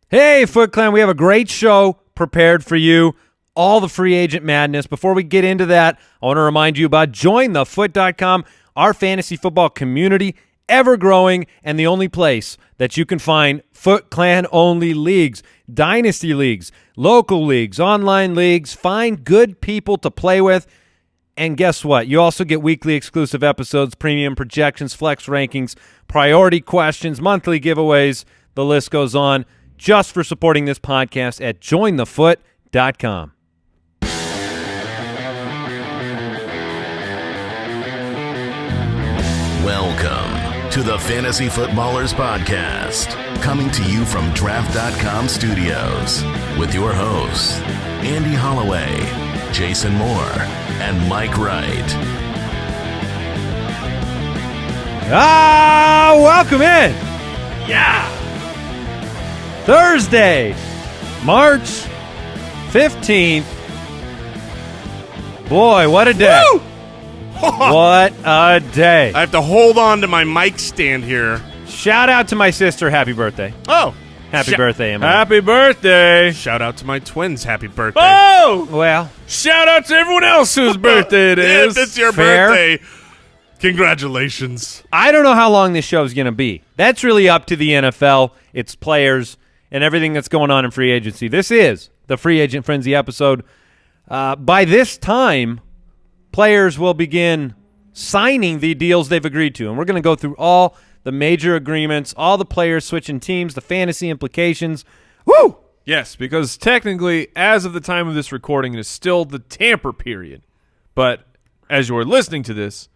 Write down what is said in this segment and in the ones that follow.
Hey, Foot Clan, we have a great show prepared for you. All the free agent madness. Before we get into that, I want to remind you about jointhefoot.com, our fantasy football community, ever-growing, and the only place that you can find Foot Clan-only leagues, dynasty leagues, local leagues, online leagues. Find good people to play with. And guess what? You also get weekly exclusive episodes, premium projections, flex rankings, priority questions, monthly giveaways. The list goes on. Just for supporting this podcast at jointhefoot.com. Welcome to the Fantasy Footballers Podcast, coming to you from Draft.com Studios with your hosts, Andy Holloway, Jason Moore, and Mike Wright. Welcome in. Yeah. Thursday, March 15th. Boy, what a day. Woo! What a day. I have to hold on to my mic stand here. Shout out to my sister. Happy birthday. Oh. Happy birthday, Emma. Happy birthday. Shout out to my twins. Happy birthday. Oh! Well, Shout out to everyone else whose birthday it is. If it's your Fair. birthday, congratulations. I don't know how long this show is going to be. That's really up to the NFL, its players, and everything that's going on in free agency. This is the Free Agent Frenzy episode. By this time, players will begin signing the deals they've agreed to, and we're going to go through all the major agreements, all the players switching teams, the fantasy implications. Woo! Yes, because technically, as of the time of this recording, it is still the tamper period. But as you're listening to this,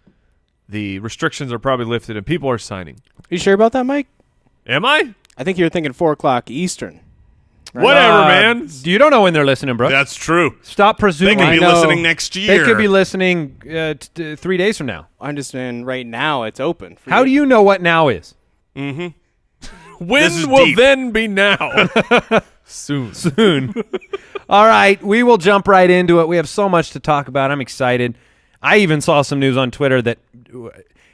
the restrictions are probably lifted and people are signing. You sure about that, Mike? Am I? I think you're thinking 4 o'clock Eastern. Right? Whatever, man. You don't know when they're listening, bro. That's true. Stop They presuming. could be know. listening next year. They could be listening 3 days from now. I'm just saying right now it's open. For How do you know what now is? When This is will deep. then be now? Soon. Soon. All right, we will jump right into it. We have so much to talk about. I'm excited. I even saw some news on Twitter that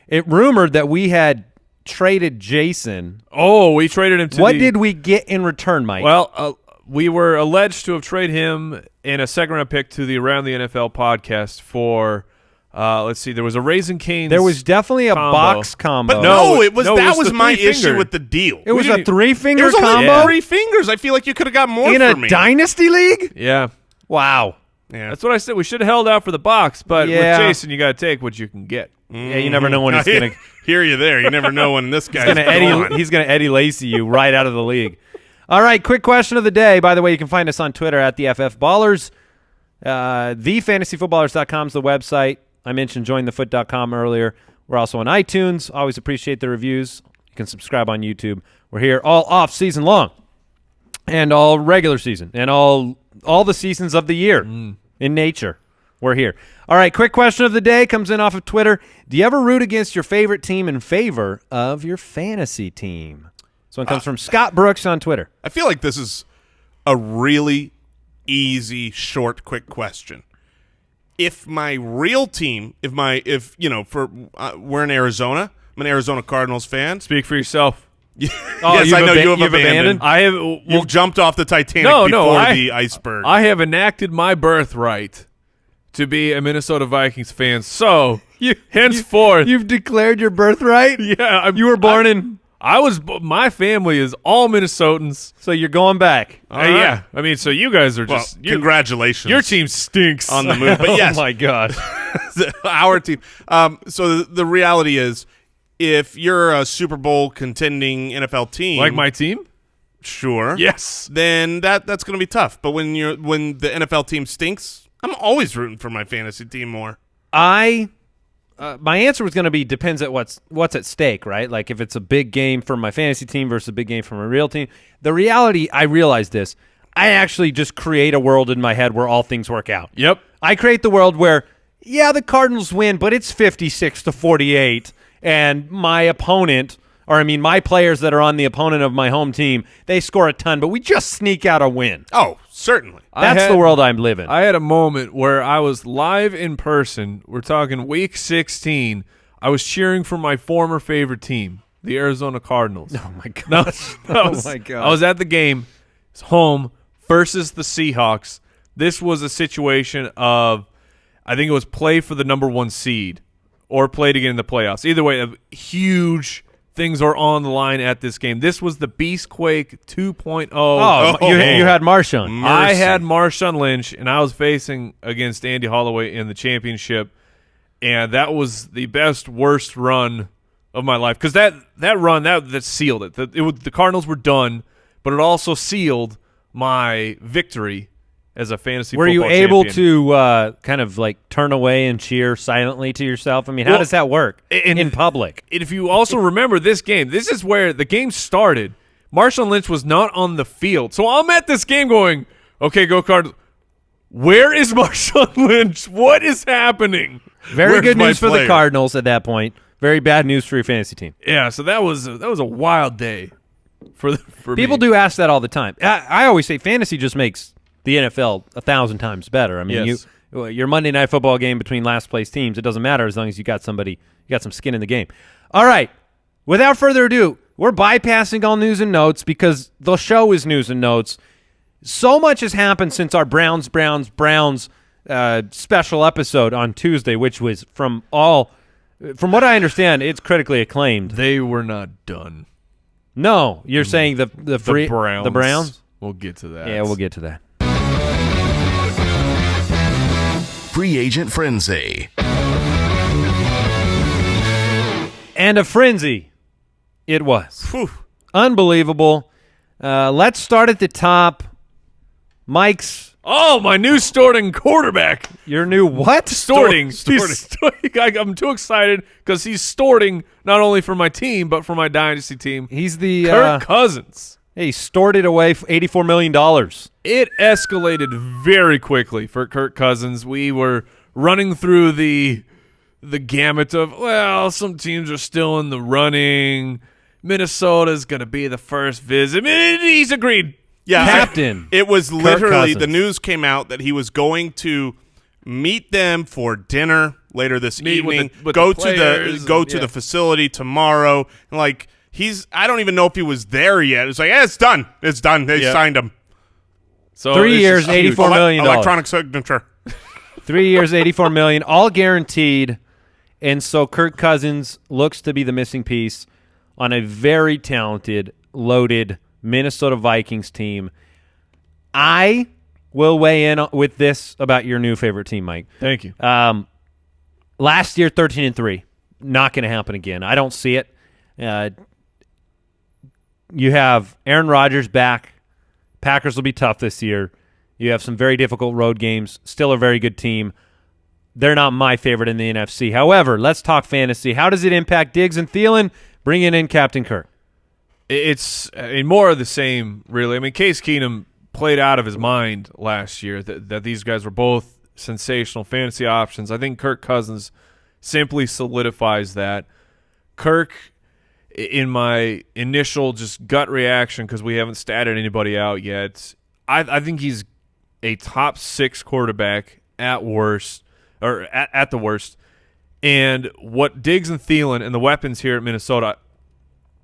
it rumored that we had traded Jason. Oh, we traded him to What did we get in return, Mike? Well, we were alleged to have traded him in a second-round pick to the Around the NFL podcast for, let's see, there was a Raisin Cane's. there was definitely a combo. box combo. But No, no, it was no, it that was was the my three-finger. issue with the deal. it was a didn't- It three-finger was only combo 3 fingers. I feel like you could have got more in for a me. dynasty league? Yeah. Wow. Yeah. That's what I said. We should have held out for the box, but Yeah. with Jason, you got to take what you can get. Yeah, you never know when he's I going to hear you there. You never know when this guy's he's going to Eddie Lacy you right out of the league. All right, quick question of the day. By the way, you can find us on Twitter at the FF Ballers. TheFantasyFootballers.com is the website. I mentioned jointhefoot.com earlier. We're also on iTunes. Always appreciate the reviews. You can subscribe on YouTube. We're here all off season long and all regular season and all the seasons of the year in nature. We're here. All right, quick question of the day comes in off of Twitter. Do you ever root against your favorite team in favor of your fantasy team? This one comes from Scott Brooks on Twitter. I feel like this is a really easy, short, quick question. If my real team, we're in Arizona. I'm an Arizona Cardinals fan. Speak for yourself. Yes, I know you have abandoned. I have. You've jumped off the Titanic No, before the iceberg. I have enacted my birthright to be a Minnesota Vikings fan. So henceforth, You've declared your birthright? yeah, You were born in... My family is all Minnesotans. So you're going back. Yeah, I mean, so you guys are well, just congratulations. your team stinks on the move. But yes, Oh, my God. our team. So the reality is, if you're a Super Bowl contending NFL team, like my team. sure, Yes, then that's going to be tough. But when the NFL team stinks, I'm always rooting for my fantasy team more. My answer was going to be depends at what's at stake, right? Like if it's a big game for my fantasy team versus a big game for my real team. The reality, I realized this. I actually just create a world in my head where all things work out. Yep. I create the world where, yeah, the Cardinals win, but it's 56-48, and my opponent, or I mean my players that are on the opponent of my home team, they score a ton, but we just sneak out a win. Oh, certainly. That's the world I'm living. I had a moment where I was live in person. We're talking week 16. I was cheering for my former favorite team, the Arizona Cardinals. Oh, my gosh. I was at the game, home versus the Seahawks. This was a situation of, I think it was play for the number 1 seed or play to get in the playoffs. Either way, huge things are on the line at this game. This was the Beastquake 2.0. You had Marshawn. I had Marshawn Lynch, and I was facing against Andy Holloway in the championship, and that was the worst run of my life, because that run that sealed it. The Cardinals were done, but it also sealed my victory as a fantasy Were football you able champion. to kind of like turn away and cheer silently to yourself? I mean, how does that work in public? And if you also remember this game, this is where the game started. Marshawn Lynch was not on the field. So I'm at this game going, okay, go Cardinals. Where is Marshawn Lynch? What is happening? Very Where's good my news for the player? Cardinals at that point. Very bad news for your fantasy team. Yeah, so that was a wild day for People me. do ask that all the time. I always say fantasy just makes the NFL 1,000 times better. I mean, Yes. your Monday Night Football game between last place teams, it doesn't matter as long as you got some skin in the game. All right, without further ado, we're bypassing all news and notes because the show is news and notes. So much has happened since our Browns special episode on Tuesday, which was from what I understand, it's critically acclaimed. They were not done. No, you're saying the Browns. The Browns? We'll get to that. Yeah, we'll get to that. Free Agent Frenzy. And a frenzy it was. Whew. Unbelievable. Let's start at the top. Mike's, Oh, my new starting quarterback. your new what? Storting. Storting. I'm too excited because he's storting not only for my team, but for my dynasty team. He's the Kirk Cousins. he storted away for $84 million. It escalated very quickly for Kirk Cousins. We were running through the gamut of, well, some teams are still in the running. Minnesota's going to be the first visit. He's agreed. Yeah, Captain it was literally, Cousins. the news came out that he was going to meet them for dinner later this Meet with evening. the Go players to and- the facility tomorrow. And I don't even know if he was there yet. It's like, it's done. It's done. They signed him. So 3 this years, is huge. $84 million. Electronic signature. 3 years, $84 million, all guaranteed. And so Kirk Cousins looks to be the missing piece on a very talented, loaded Minnesota Vikings team. I will weigh in with this about your new favorite team, Mike. Thank you. Last year, 13-3. Not going to happen again. I don't see it. You have Aaron Rodgers back. Packers will be tough this year. You have some very difficult road games. Still a very good team. They're not my favorite in the NFC. However, let's talk fantasy. How does it impact Diggs and Thielen? Bringing in Captain Kirk. It's more of the same, really. I mean, Case Keenum played out of his mind last year that these guys were both sensational fantasy options. I think Kirk Cousins simply solidifies that. Kirk, in my initial just gut reaction, because we haven't statted anybody out yet, I think he's a top 6 quarterback at worst, or at the worst. And what Diggs and Thielen and the weapons here at Minnesota,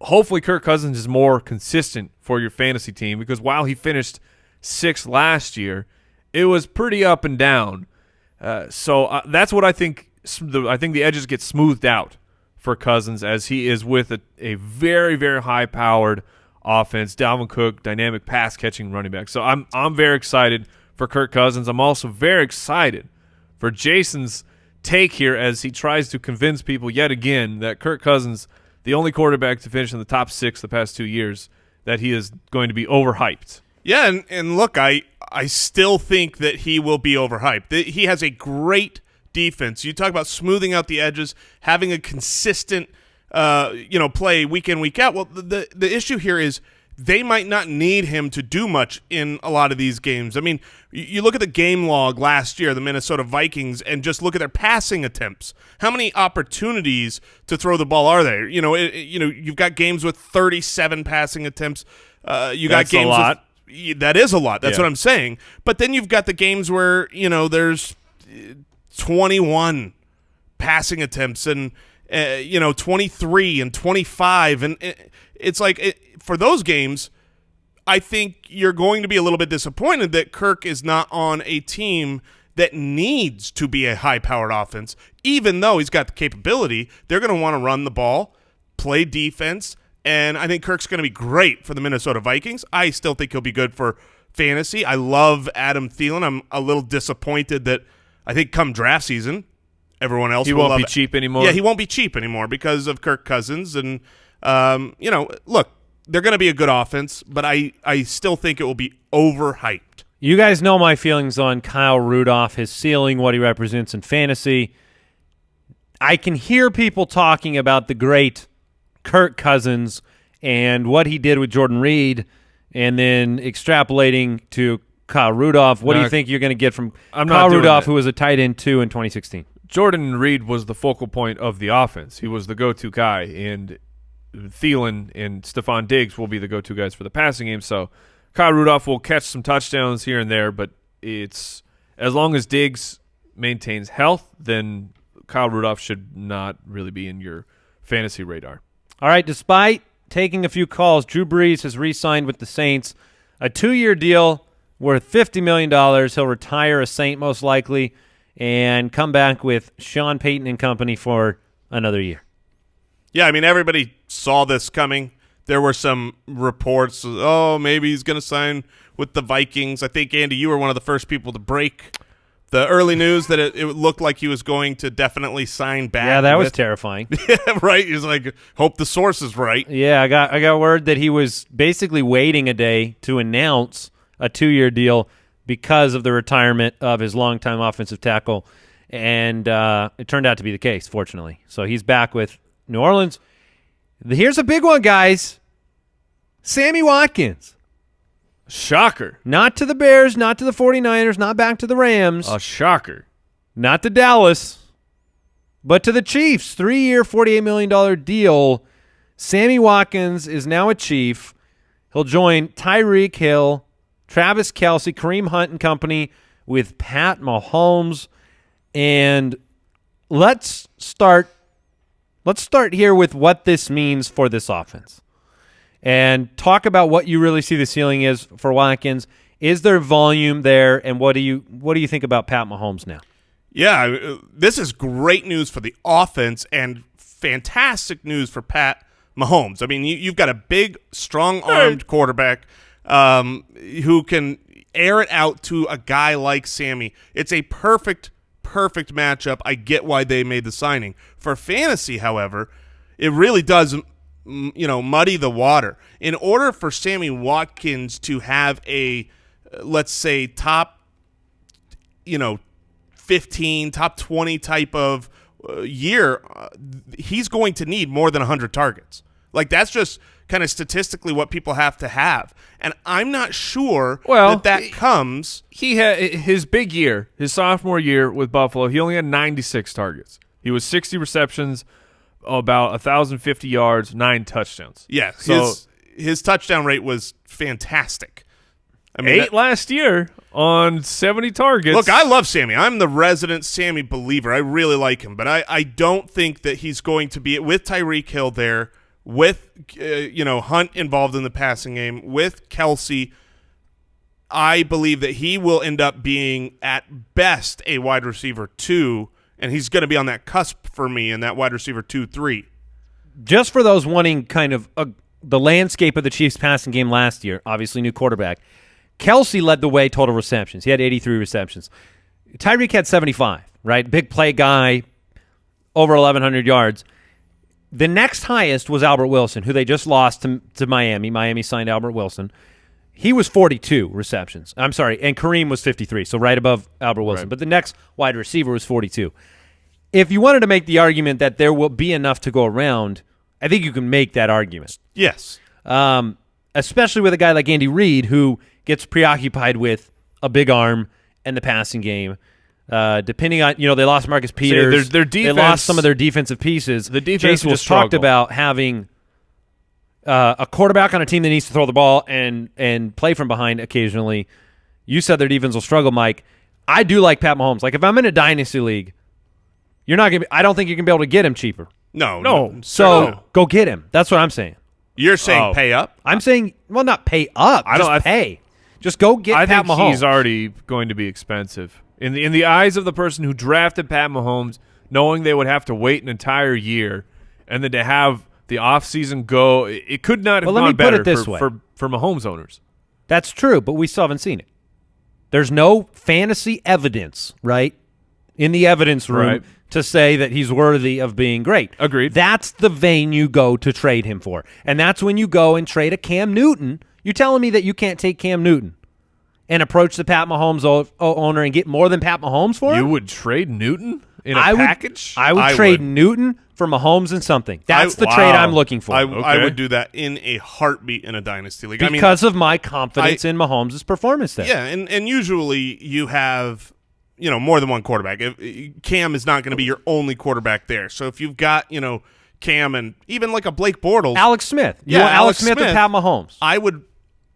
hopefully Kirk Cousins is more consistent for your fantasy team, because while he finished 6th last year, it was pretty up and down. So that's what I think. I think the edges get smoothed out for Cousins as he is with a very, very high-powered offense. Dalvin Cook, dynamic pass-catching running back. So I'm very excited for Kirk Cousins. I'm also very excited for Jason's take here as he tries to convince people yet again that Kirk Cousins, the only quarterback to finish in the top 6 the past 2 years, that he is going to be overhyped. Yeah, and look, I still think that he will be overhyped. He has a great defense. You talk about smoothing out the edges, having a consistent play week in, week out. Well, the issue here is they might not need him to do much in a lot of these games. I mean, you look at the game log last year, the Minnesota Vikings, and just look at their passing attempts. How many opportunities to throw the ball are there? You've got games with 37 passing attempts. You got That's games a lot. That is a lot. That's Yeah. what I'm saying. But then you've got the games where there's 21 passing attempts and 23 and 25, and it's like for those games, I think you're going to be a little bit disappointed that Kirk is not on a team that needs to be a high-powered offense. Even though he's got the capability, they're going to want to run the ball, play defense, and I think Kirk's going to be great for the Minnesota Vikings. I still think he'll be good for fantasy. I love Adam Thielen. I'm a little disappointed that I think come draft season, everyone else will won't be cheap anymore. Yeah, he won't be cheap anymore because of Kirk Cousins. And, look, they're going to be a good offense, but I still think it will be overhyped. You guys know my feelings on Kyle Rudolph, his ceiling, what he represents in fantasy. I can hear people talking about the great Kirk Cousins and what he did with Jordan Reed and then extrapolating to Kyle Rudolph. What do you think you're going to get from Kyle Rudolph, who was a tight end 2 in 2016? Jordan Reed was the focal point of the offense. He was the go-to guy, and Thielen and Stephon Diggs will be the go-to guys for the passing game. So Kyle Rudolph will catch some touchdowns here and there, but it's as long as Diggs maintains health, then Kyle Rudolph should not really be in your fantasy radar. All right, despite taking a few calls, Drew Brees has re-signed with the Saints, a 2-year deal worth $50 million. He'll retire a Saint most likely and come back with Sean Payton and company for another year. Yeah, I mean, everybody saw this coming. There were some reports, maybe he's going to sign with the Vikings. I think, Andy, you were one of the first people to break the early news that it looked like he was going to definitely sign back. Yeah, that was terrifying. Yeah, right. He's like, hope the source is right. Yeah, I got word that he was basically waiting a day to announce a 2-year deal because of the retirement of his longtime offensive tackle, and it turned out to be the case, fortunately. So he's back with New Orleans. Here's a big one, guys. Sammy Watkins. Shocker. Not to the Bears, not to the 49ers, not back to the Rams. A shocker. Not to Dallas, but to the Chiefs. 3-year, $48 million deal. Sammy Watkins is now a Chief. He'll join Tyreek Hill, Travis Kelce, Kareem Hunt and company with Pat Mahomes. And let's start here with what this means for this offense and talk about what you really see the ceiling is for Watkins. Is there volume there, and what do you think about Pat Mahomes now? Yeah, this is great news for the offense and fantastic news for Pat Mahomes. I mean, you've got a big, strong-armed quarterback who can air it out to a guy like Sammy. It's a perfect matchup. I get why they made the signing. For fantasy, however, it really does muddy the water. In order for Sammy Watkins to have a, let's say, top 15, top 20 type of year, he's going to need more than 100 targets. Like, that's just kind of statistically what people have to have. And I'm not sure that comes. He had his big year, his sophomore year with Buffalo. He only had 96 targets. He was 60 receptions, about 1,050 yards, 9 touchdowns. Yeah, so his touchdown rate was fantastic. I mean, 8 last year on 70 targets. Look, I love Sammy. I'm the resident Sammy believer. I really like him. But I don't think that he's going to be, with Tyreek Hill there, with Hunt involved in the passing game, with Kelce, I believe that he will end up being at best a wide receiver 2, and he's going to be on that cusp for me in that wide receiver 2-3. Just for those wanting kind of the landscape of the Chiefs passing game last year, obviously new quarterback, Kelce led the way total receptions. He had 83 receptions. Tyreek had 75, right? Big play guy, over 1,100 yards. The next highest was Albert Wilson, who they just lost to Miami. Miami signed Albert Wilson. He was 42 receptions. I'm sorry, and Kareem was 53, so right above Albert Wilson. Right. But the next wide receiver was 42. If you wanted to make the argument that there will be enough to go around, I think you can make that argument. Yes. Especially with a guy like Andy Reid, who gets preoccupied with a big arm and the passing game. Depending on, they lost Marcus Peters. Their defense, they lost some of their defensive pieces. The defense Jason just talked about having a quarterback on a team that needs to throw the ball and play from behind occasionally. You said their defense will struggle, Mike. I do like Pat Mahomes. Like, if I'm in a dynasty league, I don't think you're going to be able to get him cheaper. No. So go get him. That's what I'm saying. You're saying pay up? I'm saying, well, not pay up. Just pay. Just go get I Pat think Mahomes. he's already going to be expensive. In the eyes of the person who drafted Pat Mahomes, knowing they would have to wait an entire year and then to have the offseason go, it could not have gone better for Mahomes owners. That's true, but we still haven't seen it. There's no fantasy evidence, right, in the evidence room to say that he's worthy of being great. Agreed. That's the vein you go to trade him for. And that's when you go and trade a Cam Newton. You're telling me that you can't take Cam Newton and approach the Pat Mahomes owner and get more than Pat Mahomes for him? You would trade Newton in a package? I would trade Newton for Mahomes and something. That's the trade I'm looking for. I would do that in a heartbeat in a dynasty league. Because of my confidence in Mahomes' performance there. Yeah, and usually you have more than one quarterback. Cam is not going to be your only quarterback there. So if you've got Cam and even like a Blake Bortles, Alex Smith, you want Alex Smith or Pat Mahomes? I would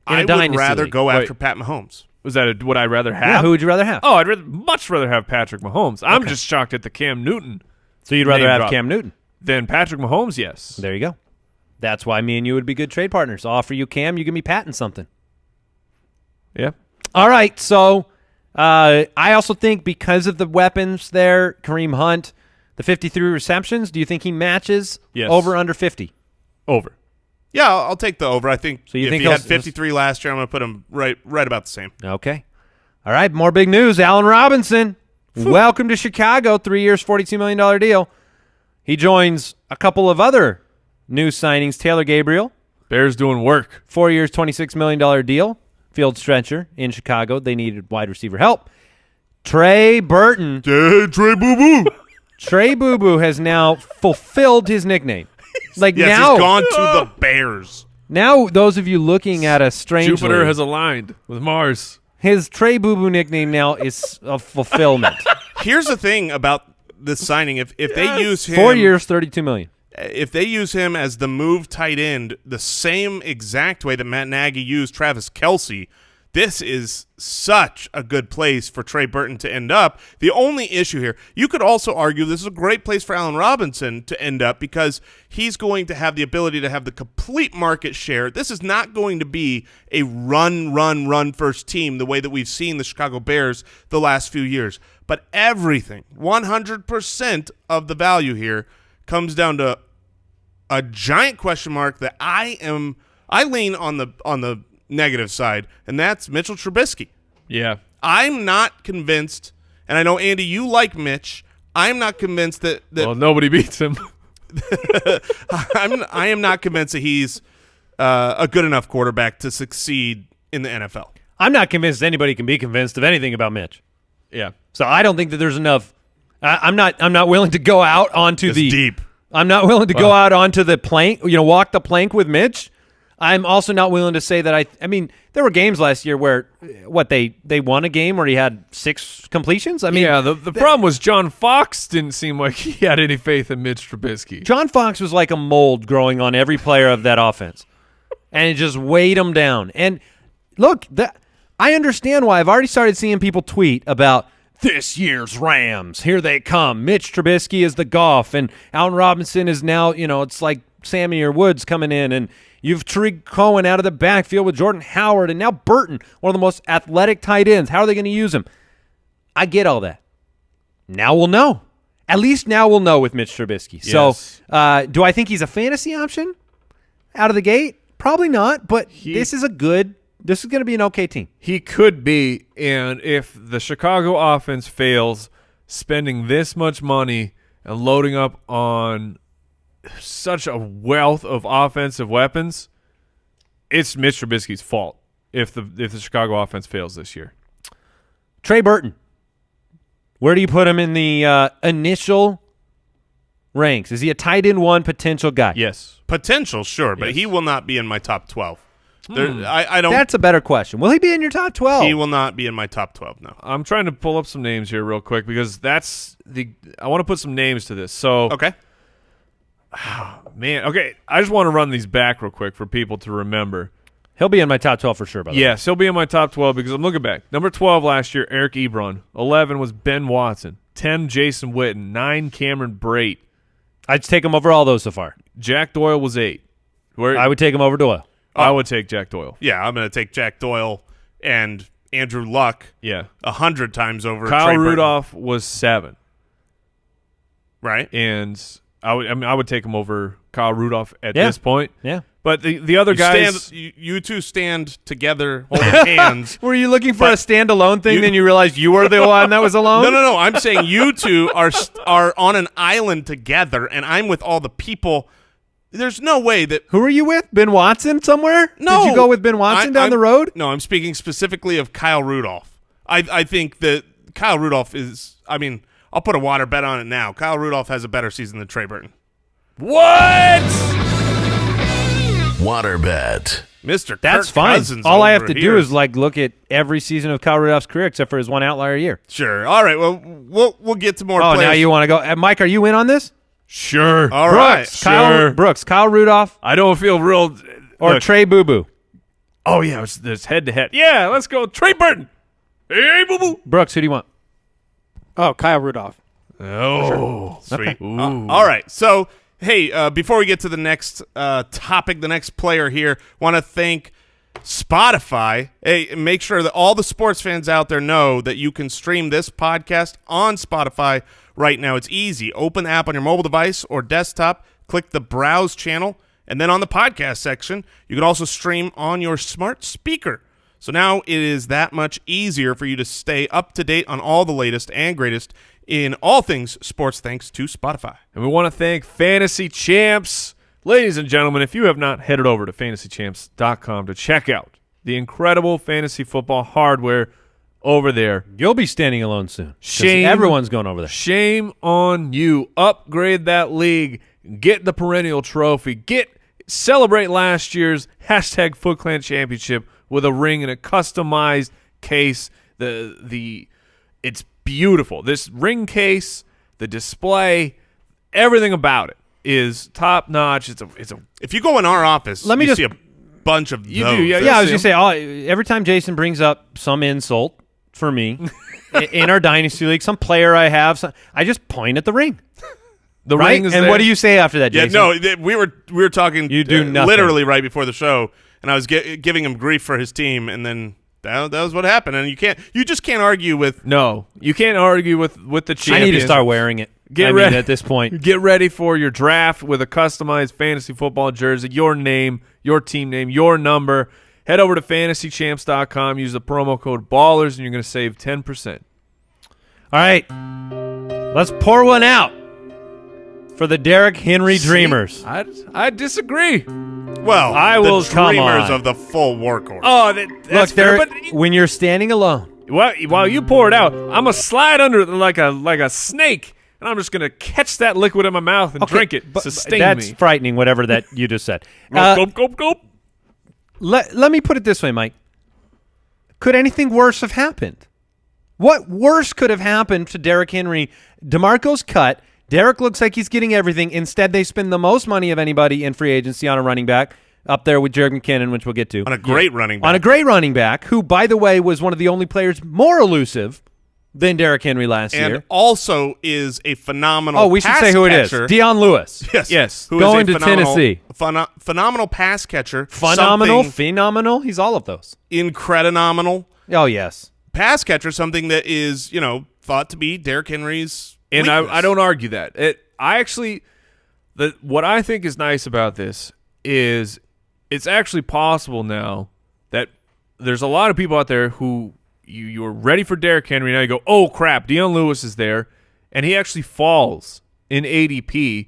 rather go after Pat Mahomes. Was that what I'd rather have? Yeah, who would you rather have? Oh, I'd much rather have Patrick Mahomes. I'm just shocked at the Cam Newton. So you'd rather have Cam Newton than Patrick Mahomes? Yes. There you go. That's why me and you would be good trade partners. I'll offer you Cam, you give me Pat and something. Yeah. All right, so I also think because of the weapons there, Kareem Hunt, the 53 receptions, do you think he matches over under 50? Over. Yeah, I'll take the over. I think so. If he had 53 last year, I'm going to put him right about the same. Okay. All right, more big news. Allen Robinson, welcome to Chicago. 3 years, $42 million deal. He joins a couple of other new signings. Taylor Gabriel. Bears doing work. 4 years, $26 million deal. Field stretcher in Chicago. They needed wide receiver help. Trey Burton. Trey Boo-Boo. Trey Boo-Boo has now fulfilled his nickname. Like yes, now, he's gone to the Bears. Now, those of you looking at a strangely, Jupiter has aligned with Mars. His Trey Boo-Boo nickname now is a fulfillment. Here's the thing about this signing: if they use him, 4 years, $32 million. If they use him as the move tight end, the same exact way that Matt Nagy used Travis Kelce, this is such a good place for Trey Burton to end up. The only issue here, you could also argue this is a great place for Allen Robinson to end up because he's going to have the ability to have the complete market share. This is not going to be a run first team the way that we've seen the Chicago Bears the last few years. But everything, 100% of the value here comes down to a giant question mark that I lean on the negative side, and that's Mitchell Trubisky. Yeah. I'm not convinced, and I know, Andy, you like Mitch. I'm not convinced that well, nobody beats him. I am not convinced that he's a good enough quarterback to succeed in the NFL. I'm not convinced anybody can be convinced of anything about Mitch. Yeah. So I don't think that there's enough. I'm not willing to go out onto it's the deep. I'm not willing to go out onto the plank, walk the plank with Mitch. I'm also not willing to say that I mean, there were games last year where they won a game where he had 6 completions. I mean, yeah, the problem was John Fox didn't seem like he had any faith in Mitch Trubisky. John Fox was like a mold growing on every player of that offense, and it just weighed him down. And look, I understand why. I've already started seeing people tweet about this year's Rams. Here they come. Mitch Trubisky is the Goff, and Allen Robinson is now, it's like Sammy or Woods coming in, and you've Tariq Cohen out of the backfield with Jordan Howard, and now Burton, one of the most athletic tight ends. How are they going to use him? I get all that. Now we'll know. At least now we'll know with Mitch Trubisky. Yes. So do I think he's a fantasy option out of the gate? Probably not, but this is going to be an okay team. He could be, and if the Chicago offense fails spending this much money and loading up on such a wealth of offensive weapons, it's Mitch Trubisky's fault if the Chicago offense fails this year. Trey Burton, where do you put him in the initial ranks? Is he a tight end 1 potential guy? Yes. Potential, sure, but he will not be in my top 12. I don't. That's a better question. Will he be in your top 12? He will not be in my top 12, no. I'm trying to pull up some names here real quick because I want to put some names to this. So okay. Man, okay. I just want to run these back real quick for people to remember. He'll be in my top 12 for sure, by the way. Yes, he'll be in my top 12 because I'm looking back. Number 12 last year, Eric Ebron. 11 was Ben Watson. 10, Jason Witten. 9, Cameron Brate. I'd take him over all those so far. Jack Doyle was 8. I would take him over Doyle. I would take Jack Doyle. Yeah, I'm going to take Jack Doyle and Andrew Luck. Yeah, 100 times over. Kyle Trey Burton. Rudolph was 7, right? And I would take him over Kyle Rudolph at this point. Yeah. But the other guys, you two stand together, holding hands. Were you looking for a standalone thing? Then you realized you were the one that was alone? No. I'm saying you two are on an island together, and I'm with all the people. There's no way that. Who are you with? Ben Watson somewhere? No. Did you go with Ben Watson down the road? No, I'm speaking specifically of Kyle Rudolph. I think that Kyle Rudolph is. I mean, I'll put a water bet on it now. Kyle Rudolph has a better season than Trey Burton. what? Water bet. Mr. That's Kirk fine. Cousins All I have over to here. do is look at every season of Kyle Rudolph's career except for his one outlier year. Sure. All right. Well, we'll get to more. Oh, players. now you want to go? Mike, are you in on this? Sure. All right. Brooks, Kyle Rudolph, I don't feel real. or look, Trey Boo Boo? Oh yeah, it's head to head. Yeah, let's go Trey Burton. Hey, boo boo. Brooks, who do you want? Oh, Kyle Rudolph. Oh, Sweet. Ooh. All right. So, hey, before we get to the next topic, the next player here, want to thank Spotify. Hey, make sure that all the sports fans out there know that you can stream this podcast on Spotify right now. It's easy. Open the app on your mobile device or desktop, click the Browse channel, and then on the podcast section, you can also stream on your smart speaker. So now it is that much easier for you to stay up to date on all the latest and greatest in all things sports thanks to Spotify. And we want to thank Fantasy Champs. Ladies and gentlemen, if you have not headed over to fantasychamps.com to check out the incredible fantasy football hardware over there, You'll be standing alone soon. 'Cause Shame. Everyone's going over there. shame on you. Upgrade that league. Get the perennial trophy. Celebrate last year's #FootClan Championship with a ring and a customized case. It's beautiful. This ring case, the display, everything about it is top notch. It's a If you go in our office, Let me you just- see a bunch of You those. do, yeah. Yeah, I was going to say, every time Jason brings up some insult for me in our Dynasty League, some player I have, I just point at the ring. the Right? ring is And there. what do you say after that, Yeah, Jason? no, we were talking You do nothing. literally right before the show, and I was giving him grief for his team, and then that was what happened. And you just can't argue with. No, you can't argue with the I champion. need to start wearing it. Get I ready. mean, at this point. Get ready for your draft with a customized fantasy football jersey, your name, your team name, your number. Head over to fantasychamps.com, use the promo code BALLERS, and you're going to save 10%. All right. Let's pour one out for the Derrick Henry Dreamers. I disagree. Well, I will- the come dreamers on. of the full workhorse. Oh, that's Look, fair, there, but when you're standing alone, while you pour it out, I'm going to slide under it like a snake, and I'm just going to catch that liquid in my mouth and drink it. Sustain that's me. frightening, whatever that you just said. Gulp, gulp, gulp. Let me put it this way, Mike. Could anything worse have happened? What worse could have happened to Derrick Henry? DeMarco's cut. Derrick looks like he's getting everything. Instead, they spend the most money of anybody in free agency on a running back, up there with Jerick McKinnon, which we'll get to. On a great running back. On a great running back, who, by the way, was one of the only players more elusive than Derrick Henry last and year. also is a phenomenal Oh, we should pass say who it is. catcher. Dion Lewis. Yes. Who is Going a to Tennessee. Phenomenal pass catcher. Phenomenal, something phenomenal. He's all of those. Incredible Oh, yes. pass catcher, something that is, thought to be Derrick Henry's And weakness. I don't argue that. What I think is nice about this is it's actually possible now that there's a lot of people out there who you're ready for Derrick Henry. Now you go, oh, crap, Dion Lewis is there. And he actually falls in ADP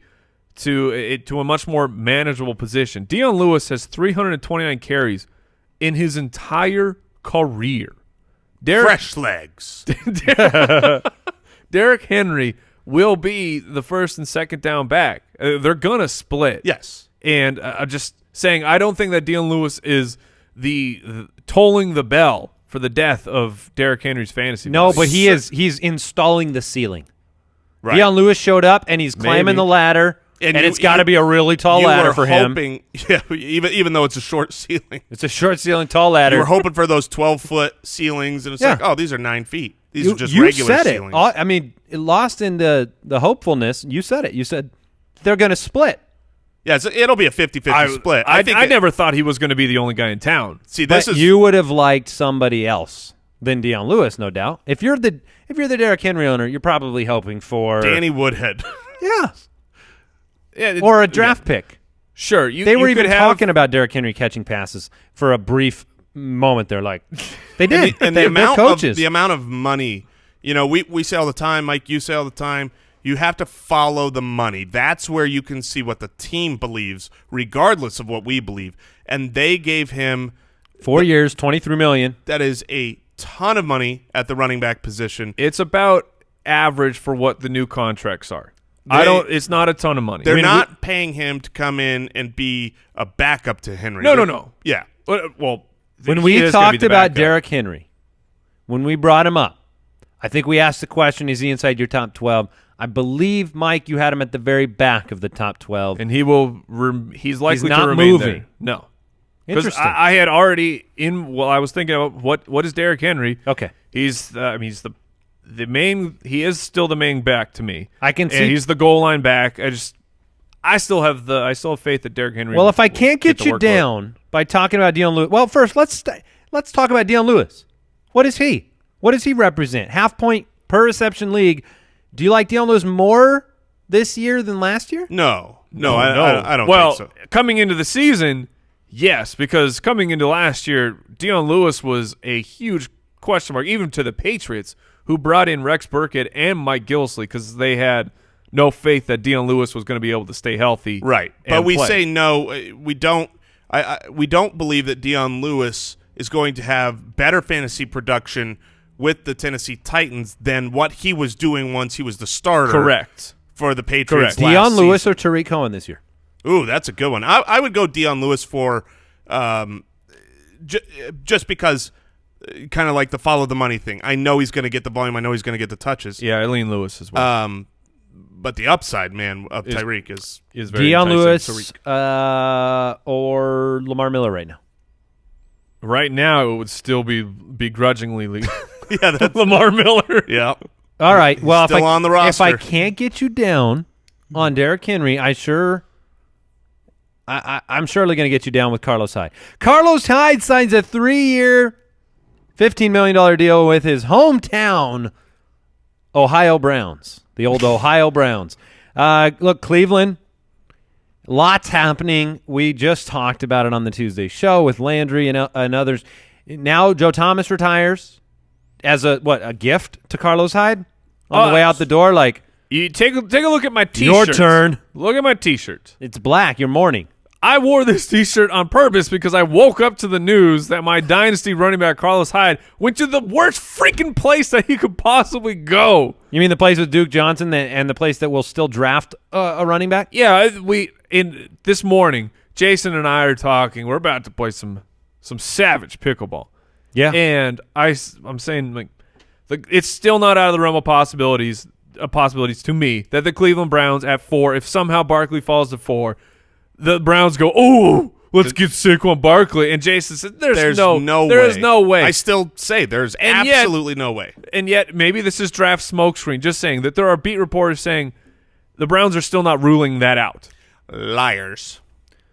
to a much more manageable position. Dion Lewis has 329 carries in his entire career. Fresh legs. Derrick Henry will be the first and second down back. They're going to split. Yes. And I'm just saying, I don't think that Dion Lewis is the tolling the bell for the death of Derrick Henry's fantasy. No, value. but he's installing the ceiling. Right. Dion Lewis showed up, and he's climbing Maybe. the ladder, and it's got to be a really tall you ladder were for him. hoping, yeah, even though it's a short ceiling. It's a short ceiling, tall ladder. You were hoping for those 12-foot ceilings, and it's Yeah. like, oh, these are 9 feet. These you are just you regular said ceilings. it. I mean, lost in the hopefulness. You said it. You said they're going to split. Yeah, it'll be a 50-50 split. I never thought he was going to be the only guy in town. See, But you would have liked somebody else than Dion Lewis, no doubt. If you're the Derrick Henry owner, you're probably hoping for Danny Woodhead. Yeah, or a draft pick. Sure, They were even talking about Derrick Henry catching passes for a brief moment. They're like, they did. and they're coaches. the amount of money, we say all the time, Mike, you say all the time, you have to follow the money. That's where you can see what the team believes, regardless of what we believe. And they gave him 4 years, $23 million. That is a ton of money at the running back position. It's about average for what the new contracts are. It's not a ton of money. They're not paying him to come in and be a backup to Henry. No. Yeah. Well, when we talked about Derrick Henry, when we brought him up, I think we asked the question, is he inside your top 12? I believe, Mike, you had him at the very back of the top 12. And he's likely not to remain moving. there. No. Interesting. I had already I was thinking about what is Derrick Henry? Okay. He's the main. He is still the main back to me. I can and see he's the goal line back. I still have faith that Derrick Henry. Well, if I can't get you workload. down by talking about Dion Lewis, well, first let's talk about Dion Lewis. What is he? What does he represent? Half point per reception league. Do you like Dion Lewis more this year than last year? No, No. I don't well, think so. Coming into the season, yes, because coming into last year, Dion Lewis was a huge question mark, even to the Patriots, who brought in Rex Burkhead and Mike Gillislee because they had no faith that Dion Lewis was going to be able to stay healthy. Right, but we say no. We don't. We don't believe that Dion Lewis is going to have better fantasy production with the Tennessee Titans than what he was doing once he was the starter. Correct. For the Patriots. Correct. Dion Lewis or Tariq Cohen this year? Ooh, that's a good one. I would go Dion Lewis for just because kind of like the follow the money thing. I know he's going to get the volume. I know he's going to get the touches. Yeah, I lean Lewis as well. But the upside, man, of Tyreek is very Dion enticing. Lewis or Lamar Miller right now? Right now, it would still be begrudgingly yeah, that's Lamar Miller. Yeah. All right. Well, still on the roster. If I can't get you down on Derrick Henry, I'm surely going to get you down with Carlos Hyde. Carlos Hyde signs a 3-year, $15 million deal with his hometown Ohio Browns, the old Ohio Browns. Look, Cleveland, lots happening. We just talked about it on the Tuesday show with Landry and others. Now Joe Thomas retires as a gift to Carlos Hyde on the way out the door. Like, you take a look at my T-shirt. Your turn. Look at my T-shirt. It's black. You're mourning. I wore this T-shirt on purpose because I woke up to the news that my dynasty running back Carlos Hyde went to the worst freaking place that he could possibly go. You mean the place with Duke Johnson and the place that will still draft a running back? Yeah, this morning, Jason and I are talking. We're about to play some savage pickleball. Yeah. And I'm saying, like, it's still not out of the realm of possibilities to me that the Cleveland Browns at 4, if somehow Barkley falls to 4, the Browns go, oh, let's get Saquon Barkley. And Jason said, there is no way. I still say there's absolutely no way. And yet, maybe this is draft smokescreen, just saying that there are beat reporters saying the Browns are still not ruling that out. Liars.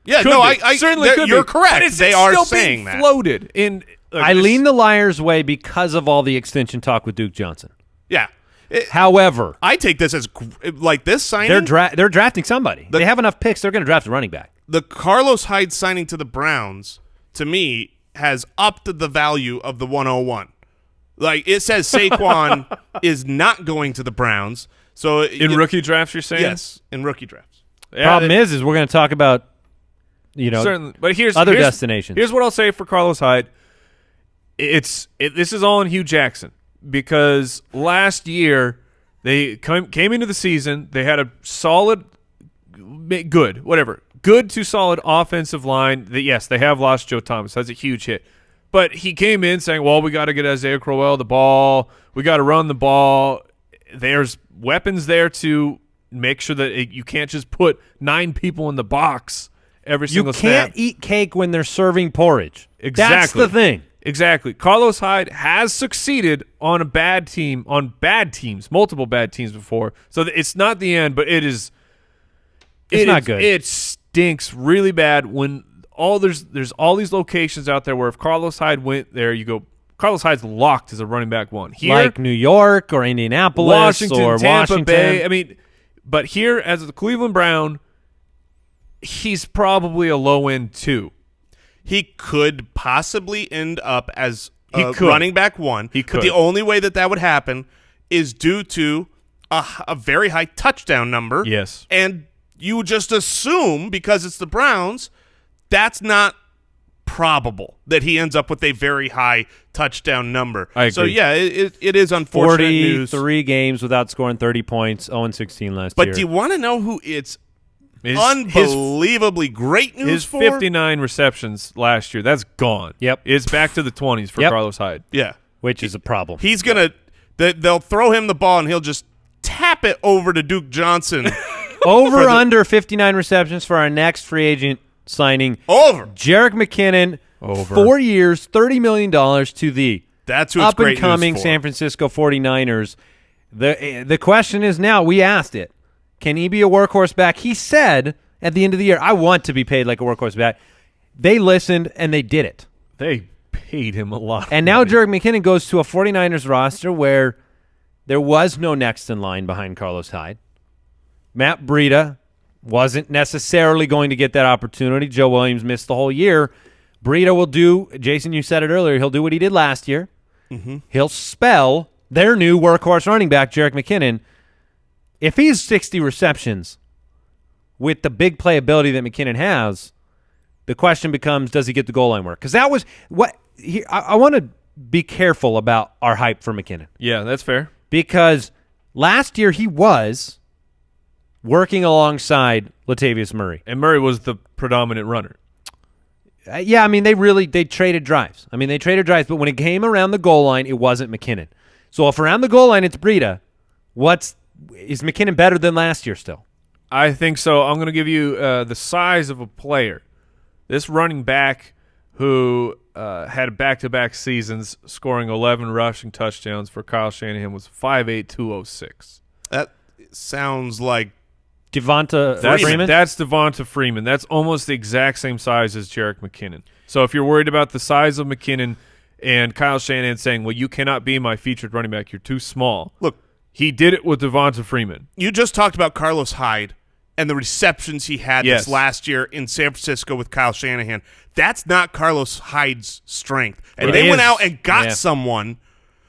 Yeah, could no, be. I certainly could you're be. correct. But it's they still are being saying that. Floated in. I lean the Liars' way because of all the extension talk with Duke Johnson. Yeah. However, I take this as like this signing. They're drafting somebody. They have enough picks. They're going to draft a running back. The Carlos Hyde signing to the Browns, to me, has upped the value of the 101. Like, it says Saquon is not going to the Browns. So in rookie drafts, you're saying? Yes, in rookie drafts. Yeah, Problem is we're going to talk about certainly, but here's destinations. Here's what I'll say for Carlos Hyde. This is all on Hugh Jackson because last year they came into the season. They had a solid, good to solid offensive line. Yes, they have lost Joe Thomas. That's a huge hit. But he came in saying, well, we got to get Isaiah Crowell the ball. We got to run the ball. There's weapons there to make sure that you can't just put 9 people in the box every single snap. You can't eat cake when they're serving porridge. Exactly. That's the thing. Exactly. Carlos Hyde has succeeded on multiple bad teams before. So it's not the end, but it is. It's not good. It's stinks really bad when there's all these locations out there where if Carlos Hyde went there, you go, Carlos Hyde's locked as a running back one. Here, like New York or Indianapolis Washington, or Tampa Washington. Bay. I mean, but here as the Cleveland Brown, he's probably a low end 2. He could possibly end up as He could. running back 1. He could. But the only way that would happen is due to a very high touchdown number. Yes. And you just assume, because it's the Browns, that's not probable that he ends up with a very high touchdown number. I agree. So, yeah, it is unfortunate news. 43 games without scoring 30 points, 0-16 last But year. do you want to know who it's His unbelievably great news his for? 59 receptions last year, that's gone. Yep. It's back to the 20s for Yep. Carlos Hyde. Yeah. Which is a problem. He's going to – they'll throw him the ball, and he'll just tap it over to Duke Johnson. Over under 59 receptions for our next free agent signing. Over. Jerick McKinnon, Over. 4 years, $30 million to the That's who it's great news up-and-coming for. San Francisco 49ers. The question is now, we asked it, can he be a workhorse back? He said at the end of the year, I want to be paid like a workhorse back. They listened, and they did it. They paid him a lot. And now Jerick McKinnon goes to a 49ers roster where there was no next in line behind Carlos Hyde. Matt Breida wasn't necessarily going to get that opportunity. Joe Williams missed the whole year. Breida will do, Jason, you said it earlier, he'll do what he did last year. Mm-hmm. He'll spell their new workhorse running back, Jerick McKinnon. If he's 60 receptions with the big playability that McKinnon has, the question becomes, does he get the goal line work? Because that was what I want to be careful about our hype for McKinnon. Yeah, that's fair. Because last year he was working alongside Latavius Murray. And Murray was the predominant runner. Yeah, I mean, they traded drives. But when it came around the goal line, it wasn't McKinnon. So if around the goal line it's Breida, is McKinnon better than last year still? I think so. I'm going to give you the size of a player. This running back who had back-to-back seasons scoring 11 rushing touchdowns for Kyle Shanahan was 5'8", 206. That sounds like Devonta Freeman? That's Devonta Freeman. That's almost the exact same size as Jerick McKinnon. So if you're worried about the size of McKinnon and Kyle Shanahan saying, well, you cannot be my featured running back, you're too small. Look, he did it with Devonta Freeman. you just talked about Carlos Hyde and the receptions he had Yes. this last year in San Francisco with Kyle Shanahan. That's not Carlos Hyde's strength. And It they went is. out and got Yeah. someone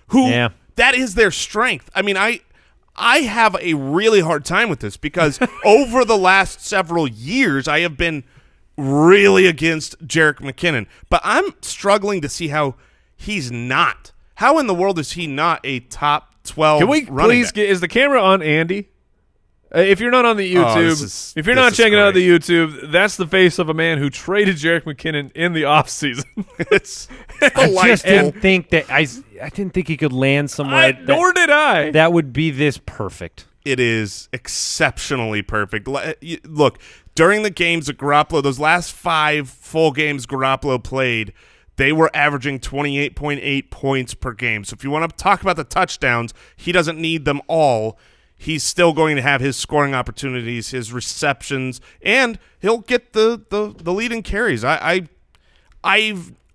who that is their strength. I mean, I have a really hard time with this because over the last several years I have been really against Jerick McKinnon. But I'm struggling to see how he's not. How in the world is he not a top 12 Can we running please back? get – is the camera on Andy? If you're not on the YouTube, if you're not checking out the YouTube, that's the face of a man who traded Jerick McKinnon in the offseason. It's I delightful. just didn't think that I didn't think he could land somewhere Nor did I. that would be this perfect. It is exceptionally perfect. Look, during the games that Garoppolo, those last 5 full games Garoppolo played, they were averaging 28.8 points per game. So if you want to talk about the touchdowns, he doesn't need them all. He's still going to have his scoring opportunities, his receptions, and he'll get the lead in carries. I've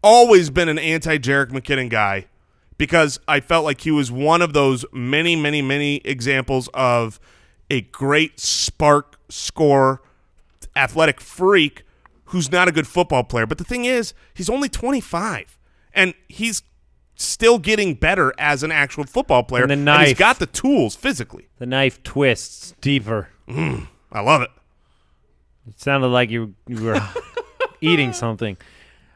always been an anti-Jerick McKinnon guy because I felt like he was one of those many, many, many examples of a great spark scorer, athletic freak who's not a good football player. But the thing is, he's only 25, and he's still getting better as an actual football player, And the and he's knife. got the tools physically. The knife twists deeper. I love it. It sounded like you were eating something.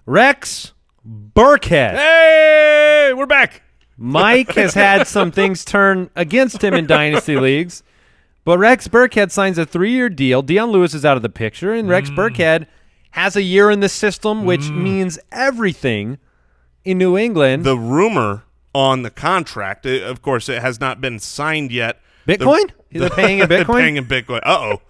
Rex Burkhead. Hey, we're back. Mike has had some things turn against him in dynasty leagues, but Rex Burkhead signs a 3-year deal. Dion Lewis is out of the picture, and Rex Burkhead has a year in the system, which means everything in New England. The rumor on the contract, of course, it has not been signed yet. Bitcoin? They're paying in Bitcoin? Paying in Bitcoin. Uh-oh.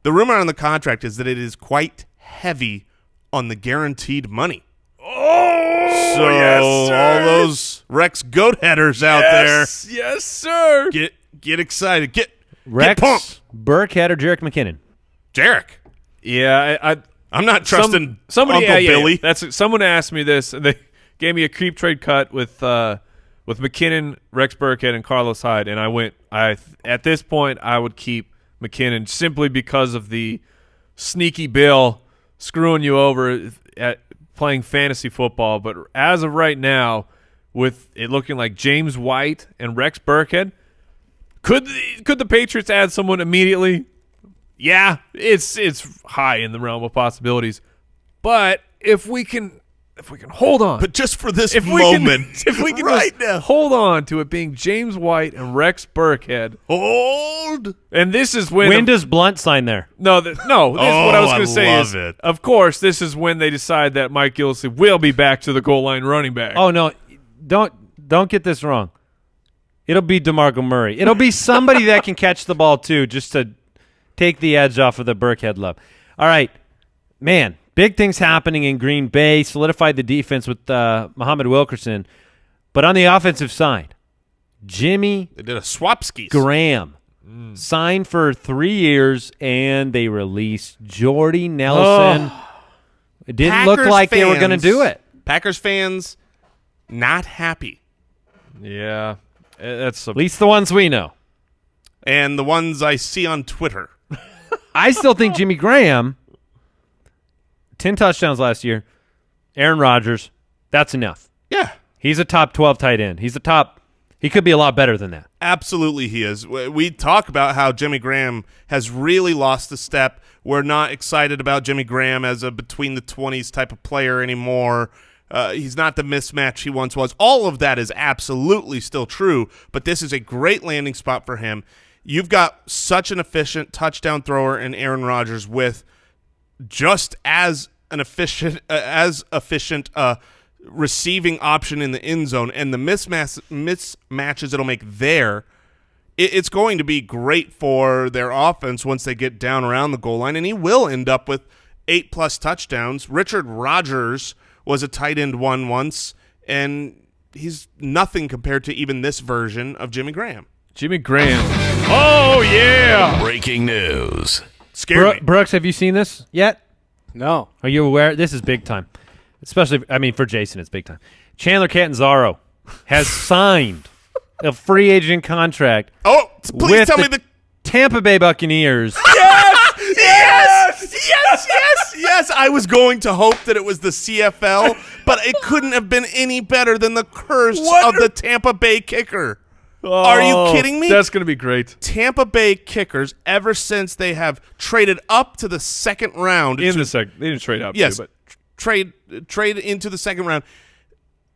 The rumor on the contract is that it is quite heavy on the guaranteed money. Oh, So yes, sir. all those Rex goat headers out Yes, sir. there, get excited. Get Rex pumped. Burkhead or Jerick McKinnon? Jerick. Yeah, I'm not trusting somebody. Uncle Yeah, Billy. That's someone asked me this, and they gave me a creep trade cut with McKinnon, Rex Burkhead, and Carlos Hyde, and I went. At this point, I would keep McKinnon simply because of the sneaky Bill screwing you over at playing fantasy football. But as of right now, with it looking like James White and Rex Burkhead, could the Patriots add someone immediately? Yeah, it's high in the realm of possibilities. But if we can hold on, But just for this moment, if we can right just now. hold on to it being James White and Rex Burkhead, Hold. and this is when does Blunt sign there? no. This what I was going to say love is, it. of course, this is when they decide that Mike Gillislee will be back to the goal line running back. Oh no, don't get this wrong. It'll be DeMarco Murray. It'll be somebody that can catch the ball too, just to take the edge off of the Burkhead love. All right, man. Big things happening in Green Bay. Solidified the defense with Muhammad Wilkerson. But on the offensive side, Jimmy They did a swapskis. Graham signed for 3 years, and they released Jordy Nelson. It didn't look Packers like they were going to fans- do it. Packers fans not happy. Yeah, that's At least the ones we know. And the ones I see on Twitter. I still think Jimmy Graham, 10 touchdowns last year, Aaron Rodgers, that's enough. Yeah. He's a top 12 tight end. He could be a lot better than that. Absolutely he is. We talk about how Jimmy Graham has really lost a step. We're not excited about Jimmy Graham as a between-the-20s type of player anymore. He's not the mismatch he once was. All of that is absolutely still true, but this is a great landing spot for him. You've got such an efficient touchdown thrower in Aaron Rodgers with just as an efficient receiving option in the end zone, and the mismatches it'll make there, it's going to be great for their offense once they get down around the goal line, and he will end up with 8+ touchdowns. Richard Rodgers was a tight end one once, and he's nothing compared to even this version of Jimmy Graham. Jimmy Graham. Oh yeah! Breaking news. Scared me. Brooks, have you seen this yet? No. Are you aware? This is big time. Especially, for Jason, it's big time. Chandler Catanzaro has signed a free agent contract Oh, please with tell the me the Tampa Bay Buccaneers. Yes. I was going to hope that it was the CFL, but it couldn't have been any better than the curse of the Tampa Bay kicker. Are you kidding me? That's going to be great. Tampa Bay kickers, ever since they have traded up to the second round. They didn't trade up. Yes, but trade into the second round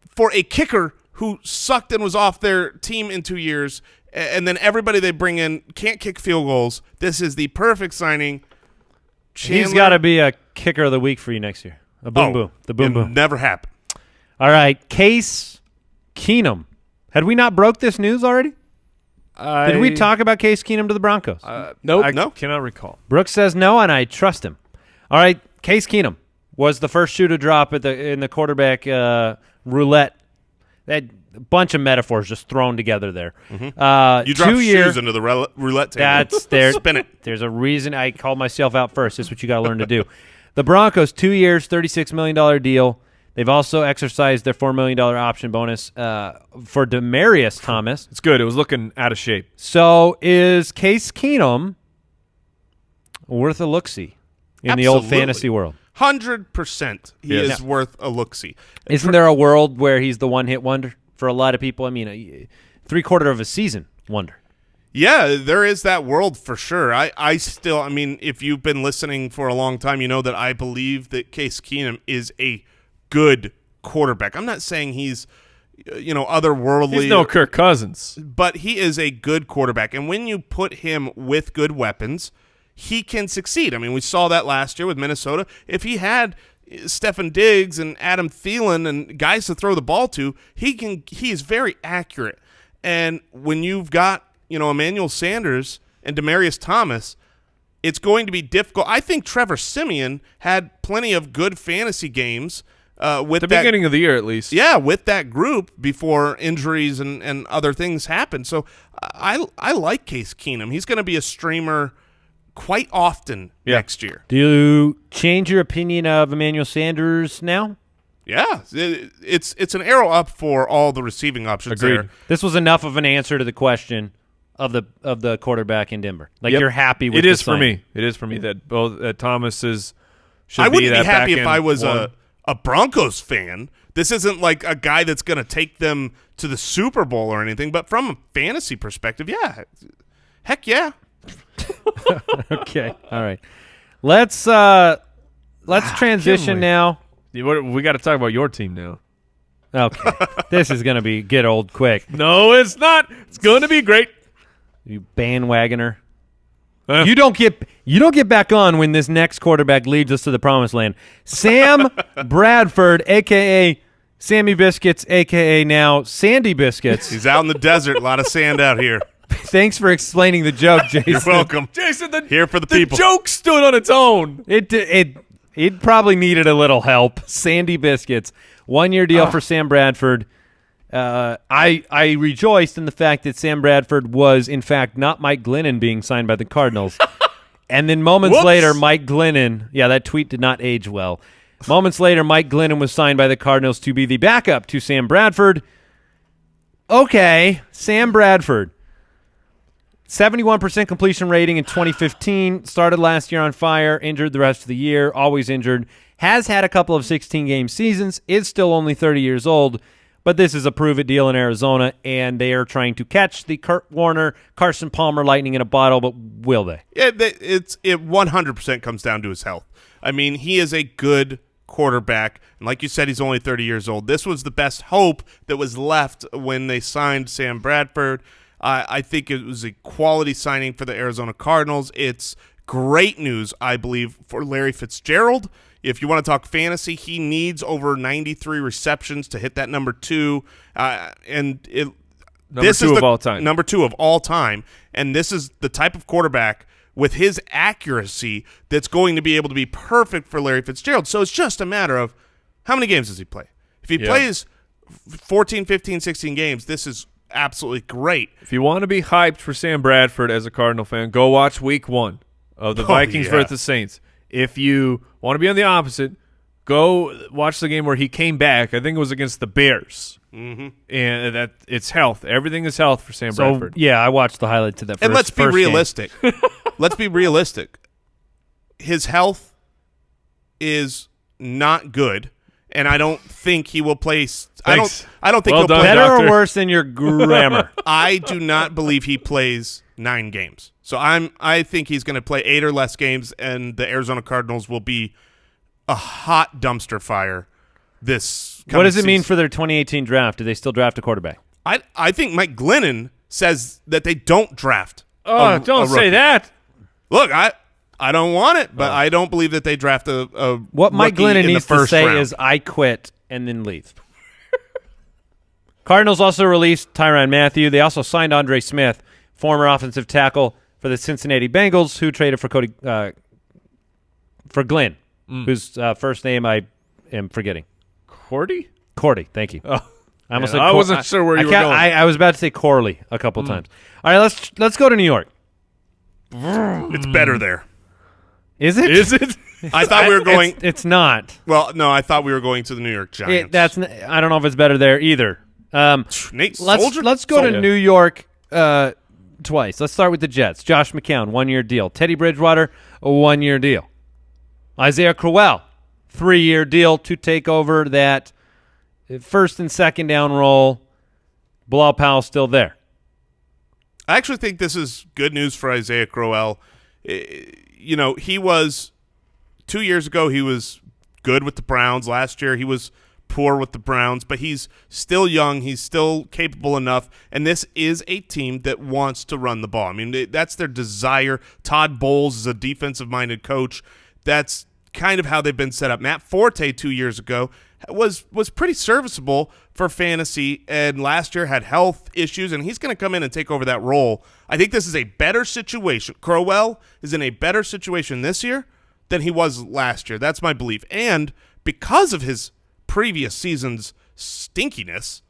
for a kicker who sucked and was off their team in 2 years, and then everybody they bring in can't kick field goals. This is the perfect signing. He's got to be a kicker of the week for you next year. The boom. It'll boom. never happen. All right, Case Keenum. Had we not broke this news already? Did we talk about Case Keenum to the Broncos? Nope. I No. cannot recall. Brooks says no, and I trust him. All right, Case Keenum was the first shoe to drop in the quarterback roulette. That bunch of metaphors just thrown together there. You drop shoes into the roulette table. That's there. Spin it. There's a reason I called myself out first. This is what you got to learn to do. The Broncos, 2 years, $36 million deal. They've also exercised their $4 million option bonus for Demaryius Thomas. It's good. It was looking out of shape. So is Case Keenum worth a look-see in the old Absolutely. fantasy world? 100% he Yes. is worth a look-see. Isn't there a world where he's the one-hit wonder for a lot of people? I mean, three-quarter of a season wonder. Yeah, there is that world for sure. I still, if you've been listening for a long time, you know that I believe that Case Keenum is a good quarterback. I'm not saying he's, otherworldly. He's no Kirk Cousins. But he is a good quarterback. And when you put him with good weapons, he can succeed. We saw that last year with Minnesota. If he had Stefan Diggs and Adam Thielen and guys to throw the ball to, he is very accurate. And when you've got, Emmanuel Sanders and Demaryius Thomas, it's going to be difficult. I think Trevor Siemian had plenty of good fantasy games with the beginning of the year, at least. Yeah, with that group before injuries and other things happened. So I like Case Keenum. He's going to be a streamer quite often next year. Do you change your opinion of Emmanuel Sanders now? Yeah, it's an arrow up for all the receiving options. Agreed. There. This was enough of an answer to the question of the quarterback in Denver. Like, you're happy with it. Is the for signing. me. It is for me that both Thomas is. Should I wouldn't that be happy if back-end I was one. a Broncos fan. This isn't like a guy that's going to take them to the Super Bowl or anything, but from a fantasy perspective, yeah. Heck yeah. Okay. All right. Let's transition now. We got to talk about your team now. Okay. This is going to get old quick. No, it's not. It's going to be great. You bandwagoner. You don't get back on when this next quarterback leads us to the promised land. Sam Bradford, a.k.a. Sammy Biscuits, a.k.a. now Sandy Biscuits. He's out in the desert. A lot of sand out here. Thanks for explaining the joke, Jason. You're welcome. Jason, Here for the the people. joke stood on its own. It probably needed a little help. Sandy Biscuits, 1-year deal for Sam Bradford. I rejoiced in the fact that Sam Bradford was, in fact, not Mike Glennon being signed by the Cardinals. And then moments Whoops. later, Mike Glennon, that tweet did not age well. Moments later, Mike Glennon was signed by the Cardinals to be the backup to Sam Bradford. Okay, Sam Bradford. 71% completion rating in 2015. Started last year on fire. Injured the rest of the year. Always injured. Has had a couple of 16-game seasons. Is still only 30 years old. But this is a prove-it deal in Arizona, and they are trying to catch the Kurt Warner, Carson Palmer lightning in a bottle, but will they? It 100% comes down to his health. I mean, he is a good quarterback, and like you said, he's only 30 years old. This was the best hope that was left when they signed Sam Bradford. I think it was a quality signing for the Arizona Cardinals. It's great news, I believe, for Larry Fitzgerald. If you want to talk fantasy, he needs over 93 receptions to hit that number 2. Number 2 of all time. Number 2 of all time. And this is the type of quarterback with his accuracy that's going to be able to be perfect for Larry Fitzgerald. So it's just a matter of how many games does he play? If he plays 14, 15, 16 games, this is absolutely great. If you want to be hyped for Sam Bradford as a Cardinal fan, go watch Week 1 of the Vikings versus the Saints. If you want to be on the opposite, go watch the game where he came back. I think it was against the Bears. Mm-hmm. And that it's health. Everything is health for Sam Bradford. Yeah, I watched the highlights of that first And let's be first realistic. Let's be realistic. His health is not good, and I don't think he will play. I don't think Well he'll done, play. Better Doctor. or worse than your grammar? I do not believe he plays 9 games. So I think he's going to play 8 or less games, and the Arizona Cardinals will be a hot dumpster fire this coming What does it mean season. for their 2018 draft? Do they still draft a quarterback? I think Mike Glennon says that they don't draft. Don't say rookie. that. Look, I don't want it, but I don't believe that they draft a What Mike rookie Glennon in the needs to first say round. is, I quit, and then leave. Cardinals also released Tyrann Mathieu. They also signed Andre Smith, former offensive tackle for the Cincinnati Bengals, who traded for Glenn, whose first name I am forgetting. Cordy? Cordy, thank you. Oh, I almost man, said I wasn't sure where you were going. I was about to say Corley a couple times. All right, let's go to New York. It's better there. Is it? Is it? I thought we were going. It's not. Well, no, I thought we were going to the New York Giants. I don't know if it's better there either. Nate Soldier? Let's go to Soldier. New York twice. Let's start with the Jets. Josh McCown, 1-year deal. Teddy Bridgewater, a 1-year deal. Isaiah Crowell, 3-year deal to take over that first and second down role. Bilal Powell's still there. I actually think this is good news for Isaiah Crowell. You know, he was 2 years ago, he was good with the Browns. Last year, he was poor with the Browns, but he's still young. He's still capable enough, and this is a team that wants to run the ball. I mean, that's their desire. Todd Bowles is a defensive-minded coach. That's kind of how they've been set up. Matt Forte 2 years ago was pretty serviceable for fantasy, and last year had health issues, and he's going to come in and take over that role. I think this is a better situation. Crowell is in a better situation this year than he was last year. That's my belief. And because of his previous season's stinkiness,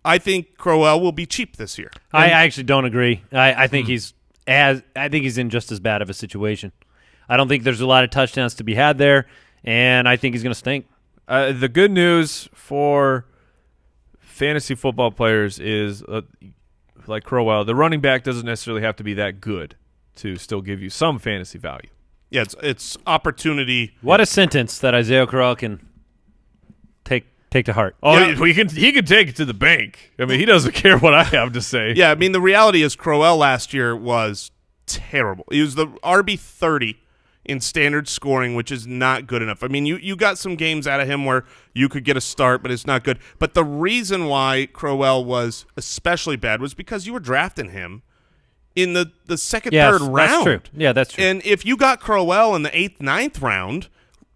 I think Crowell will be cheap this year. I actually don't agree. I think he's I think he's in just as bad of a situation. I don't think there's a lot of touchdowns to be had there, and I think he's going to stink. The good news for fantasy football players is, like Crowell, the running back doesn't necessarily have to be that good to still give you some fantasy value. Yeah, it's opportunity. What a sentence that Isaiah Crowell can take to heart. Oh, Yeah. he can take it to the bank. I mean, he doesn't care what I have to say. Yeah, I mean, the reality is Crowell last year was terrible. He was the RB30 in standard scoring, which is not good enough. I mean, you got some games out of him where you could get a start, but it's not good. But the reason why Crowell was especially bad was because you were drafting him in the second, third round. That's true. Yeah, that's true. And if you got Crowell in the 8th, 9th round,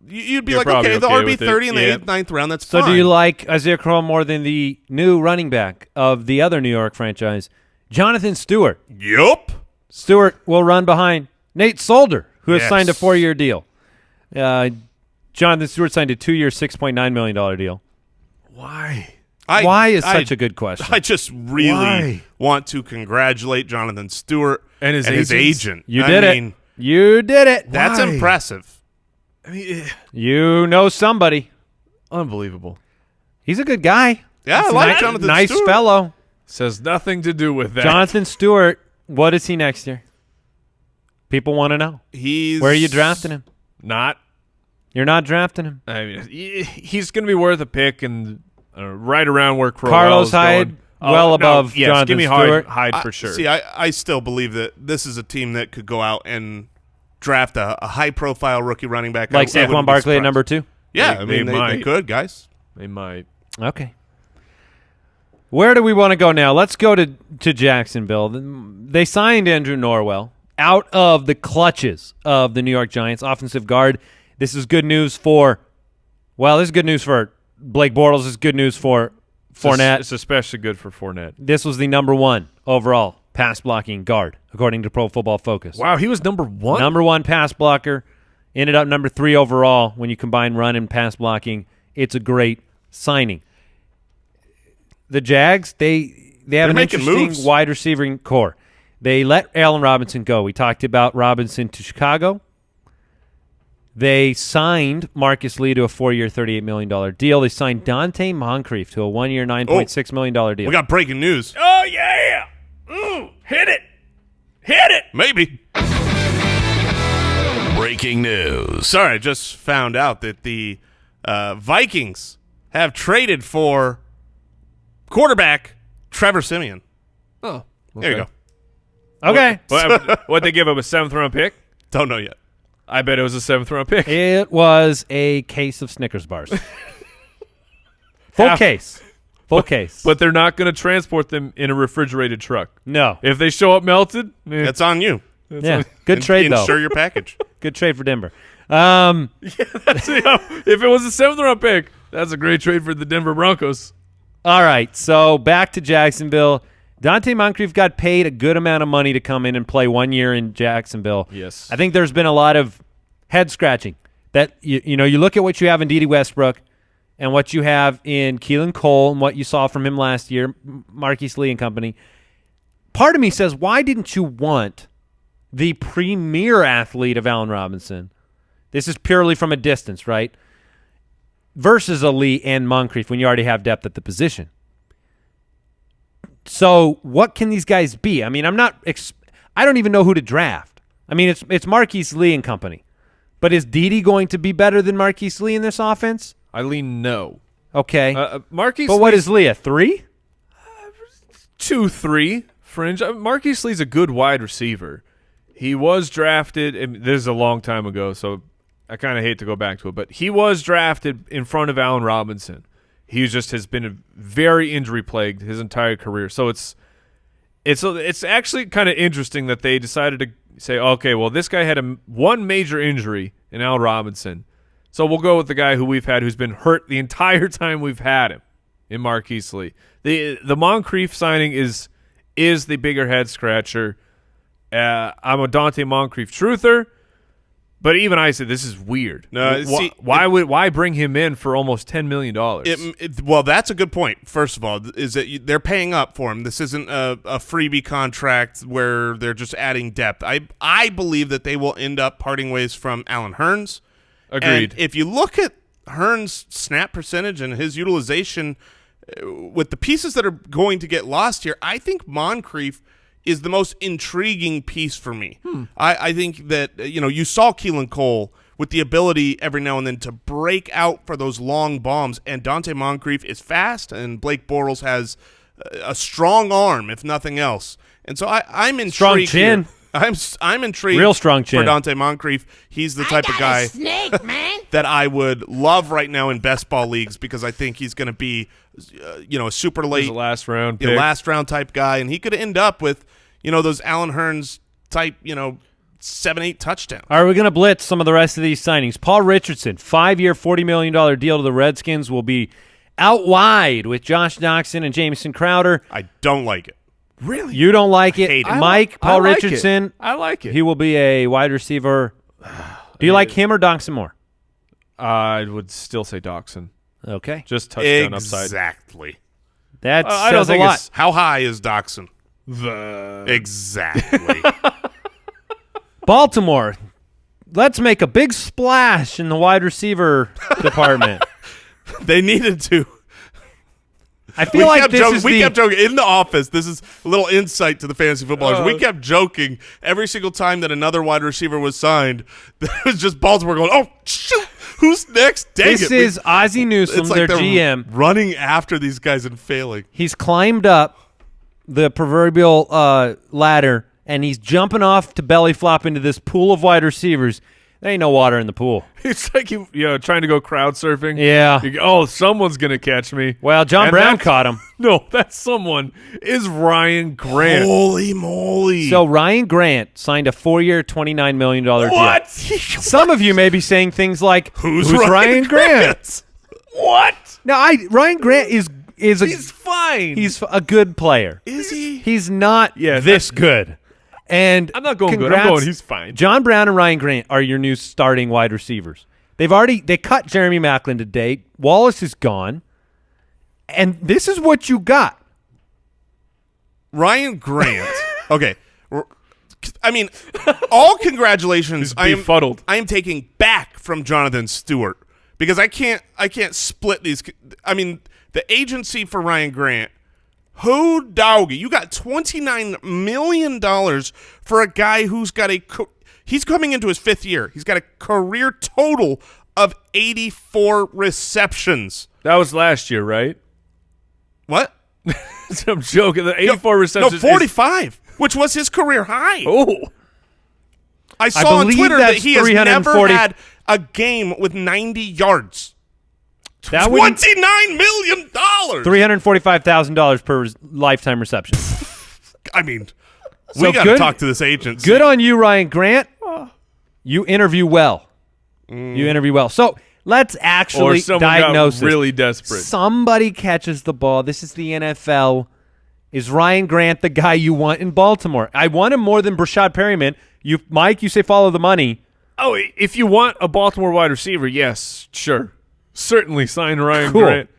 you'd be You're like, probably okay, the okay with RB30 it. in the Yeah. 8th, 9th round, that's So fine. do you like Isaiah Crowell more than the new running back of the other New York franchise, Jonathan Stewart? Yup. Stewart will run behind Nate Solder, who has Yes. signed a 4-year deal. Jonathan Stewart signed a 2-year, $6.9 million deal. Why? Why is such a good question? I just really Why? want to congratulate Jonathan Stewart And his agents? agent. You I did mean, it. You did it. That's Why? impressive. I mean, You know somebody. unbelievable. He's a good guy. Yeah, He's I a like ni- Jonathan nice Stewart. fellow. Says nothing to do with that. Jonathan Stewart, what is he next year? People want to know. Where are you drafting him? Not. You're not drafting him. I mean, he's going to be worth a pick and right around where Crowell Carlos is going. Hyde, well above yes, Jonathan give me Stewart. Hyde for sure. See, I still believe that this is a team that could go out and draft a high-profile rookie running back. Like I wouldn't Saquon be Barkley at surprised. number 2? Yeah, They I mean, they might. could, guys. They might. Okay. Where do we want to go now? Let's go to Jacksonville. They signed Andrew Norwell out of the clutches of the New York Giants, offensive guard. This is good news for Blake Bortles. This is good news for Fournette. It's especially good for Fournette. This was the number 1 overall pass blocking guard, according to Pro Football Focus. Wow, he was number 1? Number 1 pass blocker. Ended up number 3 overall when you combine run and pass blocking. It's a great signing. The Jags, they have an making interesting moves. wide receiving core. They let Allen Robinson go. We talked about Robinson to Chicago. They signed Marcus Lee to a 4-year, $38 million deal. They signed Donte Moncrief to a 1-year, $9.6 million deal. We got breaking news. Oh, yeah. Ooh, hit it. Hit it. Maybe. Breaking news. Sorry, I just found out that the Vikings have traded for quarterback Trevor Siemian. Oh, There you go. Okay. What they give him, a 7th-round pick? Don't know yet. I bet it was a 7th-round pick. It was a case of Snickers bars. Full Half- case. Full case. But they're not going to transport them in a refrigerated truck. no. If they show up melted, That's on you. Yeah. Good trade, though. Insure your package. Good trade for Denver. if it was a 7th-round pick, that's a great trade for the Denver Broncos. All right, so back to Jacksonville. Donte Moncrief got paid a good amount of money to come in and play 1 year in Jacksonville. Yes. I think there's been a lot of head scratching. That you look at what you have in Dede Westbrook and what you have in Keelan Cole and what you saw from him last year, Marqise Lee and company. Part of me says, why didn't you want the premier athlete of Allen Robinson? This is purely from a distance, right? Versus a Lee and Moncrief when you already have depth at the position. So what can these guys be? I mean, I don't even know who to draft. I mean, it's Marquise Lee and company. But is Dede going to be better than Marquise Lee in this offense? I lean no. Okay. Marquise but what Lee's is Lee, a 3? 2-3 fringe. Marquise Lee's a good wide receiver. He was drafted, and this is a long time ago, so I kind of hate to go back to it, but he was drafted in front of Allen Robinson. He just has been very injury plagued his entire career. So it's actually kind of interesting that they decided to say, okay, well, this guy had one major injury in Allen Robinson, so we'll go with the guy who we've had who's been hurt the entire time we've had him in Marquise Lee. The Moncrief signing is the bigger head scratcher. I'm a Donte Moncrief truther. But even I said this is weird. No, why bring him in for almost $10 million? Well, that's a good point. First of all, is that they're paying up for him. This isn't a freebie contract where they're just adding depth. I believe that they will end up parting ways from Allen Hurns. Agreed. And if you look at Hurns' snap percentage and his utilization with the pieces that are going to get lost here, I think Moncrief is the most intriguing piece for me. I think that, you saw Keelan Cole with the ability every now and then to break out for those long bombs, and Donte Moncrief is fast, and Blake Bortles has a strong arm, if nothing else. And so I'm intrigued. Strong chin. Here. I'm intrigued. Real strong chin for Donte Moncrief. He's the type of guy that I would love right now in best ball leagues because I think he's going to be, a super late, He's a last round pick. last round type guy, and he could end up with, those Allen Hurns type, 7-8 touchdowns. All right, we're going to blitz some of the rest of these signings. Paul Richardson, 5-year, $40 million deal to the Redskins, will be out wide with Josh Doxson and Jamison Crowder. I don't like it. Really? You don't like it? Hate it. Mike, Paul like Richardson. I like it. He will be a wide receiver. Do you like him or Doxson more? I would still say Doxson. Okay. Just touchdown upside. Exactly. That I don't says a think lot. How high is Doxson? Exactly. Baltimore, let's make a big splash in the wide receiver department. They needed to. I feel like this we kept joking in the office. This is a little insight to the fantasy footballers. We kept joking every single time that another wide receiver was signed. It was just Baltimore going, "Oh, shoot, who's next?" Dang This it. is Ozzie Newsome, It's like their they're GM. running after these guys and failing. He's climbed up the proverbial ladder, and he's jumping off to belly flop into this pool of wide receivers. There ain't no water in the pool. It's like trying to go crowd surfing. Yeah. You go, someone's going to catch me. Well, John And Brown caught him. No, that someone is Ryan Grant. Holy moly. So Ryan Grant signed a 4-year, $29 million deal. What? Some of you may be saying things like, Who's Ryan Grant? What? Now, Ryan Grant is He's fine. he's a good player. Is he? He's not this good. And I'm not going good. congrats, I'm going he's fine. John Brown and Ryan Grant are your new starting wide receivers. They cut Jeremy Maclin today. Wallace is gone. And this is what you got. Ryan Grant. Okay. I mean, all congratulations. He's befuddled. I am taking back from Jonathan Stewart because I can't split these. I mean, the agency for Ryan Grant, who doggy, you got $29 million for a guy who's got he's coming into his 5th year. He's got a career total of 84 receptions. That was last year, right? What? I'm joking. The 84 receptions. No, 45, which was his career high. Oh. I saw on believe Twitter that that's he has 340 never had a game with 90 yards. That would $29 million. $345,000 per lifetime reception. I mean, So we got to good- talk to this agency. Good on you, Ryan Grant. You interview well. You interview well. So let's actually Or someone diagnose got really this. desperate. Somebody catches the ball. This is the NFL. Is Ryan Grant the guy you want in Baltimore? I want him more than Brashad Perryman. Mike, you say follow the money. Oh, if you want a Baltimore wide receiver, yes, sure. Certainly sign Ryan Cool. Grant.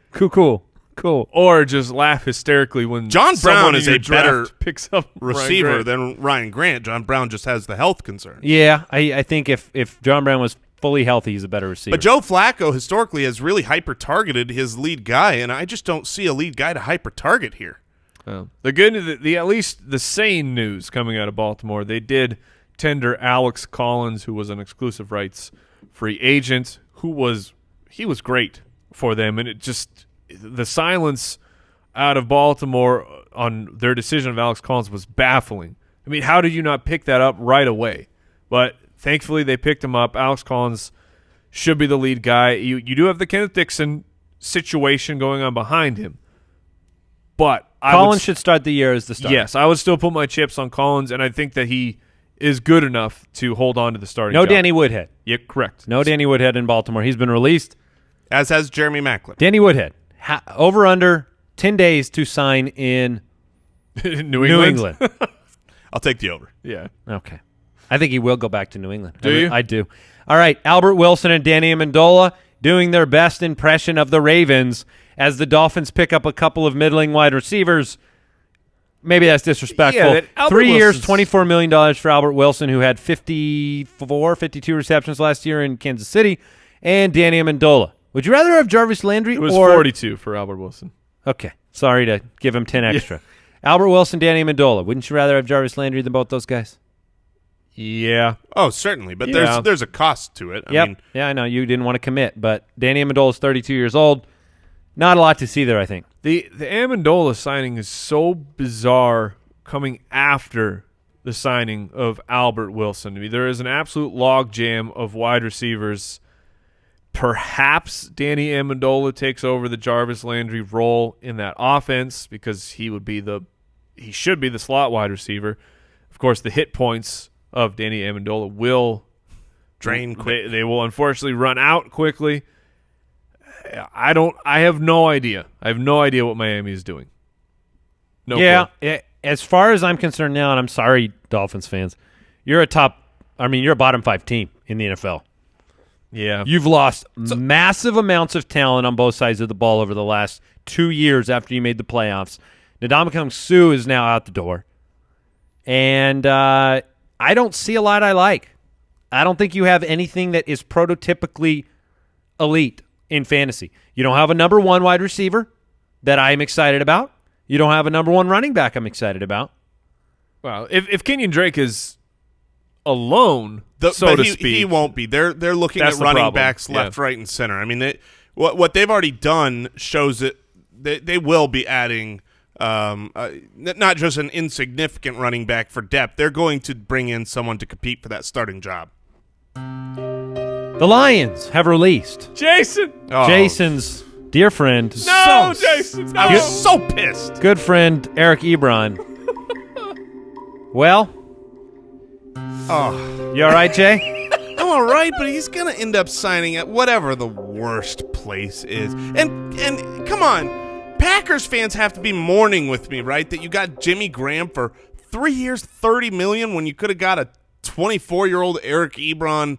Cool. Or just laugh hysterically when John someone Brown in is your a better draft picks up receiver Ryan Grant. than Ryan Grant. John Brown just has the health concern. Yeah, I think if John Brown was fully healthy, he's a better receiver. But Joe Flacco historically has really hyper-targeted his lead guy, and I just don't see a lead guy to hyper-target here. The good, the at least the sane news coming out of Baltimore, they did tender Alex Collins, who was an exclusive rights free agent, he was great for them, and it just the silence out of Baltimore on their decision of Alex Collins was baffling. I mean, how did you not pick that up right away? But thankfully, they picked him up. Alex Collins should be the lead guy. You do have the Kenneth Dixon situation going on behind him, but Collins should start the year as the starter. Yes, I would still put my chips on Collins, and I think that he is good enough to hold on to the starting No job. Danny Woodhead. Yeah, correct. No Danny Woodhead in Baltimore. He's been released. As has Jeremy Maclin. Danny Woodhead. Over under 10 days to sign in New New England. I'll take the over. Yeah. Okay. I think he will go back to New England. Do you? I do. All right, Albert Wilson and Danny Amendola doing their best impression of the Ravens as the Dolphins pick up a couple of middling wide receivers. Maybe that's disrespectful. Yeah, that 3 years, Wilson's- $24 million for Albert Wilson, who had 52 receptions last year in Kansas City, and Danny Amendola. Would you rather have Jarvis Landry It was or 42 for Albert Wilson. Okay, sorry to give him 10 extra. Albert Wilson, Danny Amendola. Wouldn't you rather have Jarvis Landry than both those guys? Yeah. Oh, certainly, but Yeah. there's a cost to it. I Yep. mean, Yeah, I know you didn't want to commit, but Danny Amendola is 32 years old. Not a lot to see there, I think. The Amendola signing is so bizarre coming after the signing of Albert Wilson. I mean, there is an absolute logjam of wide receivers. Perhaps Danny Amendola takes over the Jarvis Landry role in that offense because he should be the slot wide receiver. Of course, the hit points of Danny Amendola will drain quick. They will unfortunately run out quickly. I have no idea. I have no idea what Miami is doing. No clue. As far as I'm concerned now, and I'm sorry, Dolphins fans, you're a bottom 5 team in the NFL. Yeah. You've lost massive amounts of talent on both sides of the ball over the last 2 years after you made the playoffs. Ndamukong Suh is now out the door. And I don't see a lot I like. I don't think you have anything that is prototypically elite in fantasy. You don't have a number 1 wide receiver that I'm excited about. You don't have a number 1 running back I'm excited about. Well, if Kenyon Drake is alone, so to speak, he won't be. They're looking That's at the running problem. backs left, right, and center. I mean, what they've already done shows that they will be adding not just an insignificant running back for depth. They're going to bring in someone to compete for that starting job. The Lions have released Jason. Jason's dear friend, Jason. No. I was so pissed. good friend Eric Ebron. Well, you all right, Jay? I'm all right, but he's going to end up signing at whatever the worst place is. And come on, Packers fans have to be mourning with me, right? That you got Jimmy Graham for 3 years, $30 million, when you could have got a 24-year-old Eric Ebron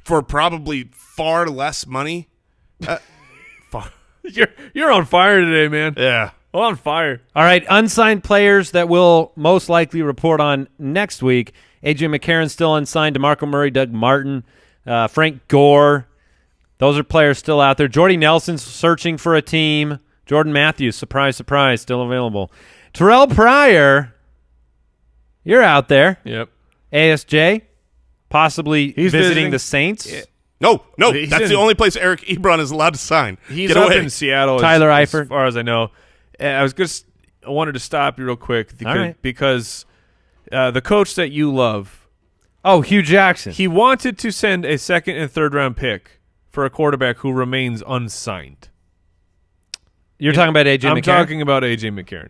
for probably far less money. You're on fire today, man. Yeah. On fire. All right, unsigned players that we'll most likely report on next week. A.J. McCarron still unsigned. DeMarco Murray, Doug Martin, Frank Gore. Those are players still out there. Jordy Nelson's searching for a team. Jordan Matthews, surprise, surprise, still available. Terrell Pryor, you're out there. Yep. ASJ, possibly He's visiting visiting. the Saints. Yeah. No, He's that's in- the only place Eric Ebron is allowed to sign. He's Get up away. in Seattle. Tyler as Eifert. far as I know. I wanted to stop you real quick because the coach that you love, Oh, Hugh Jackson. he wanted to send a second and third round pick for a quarterback who remains unsigned. You're talking about A.J. I'm McCarron? talking about A.J. McCarron.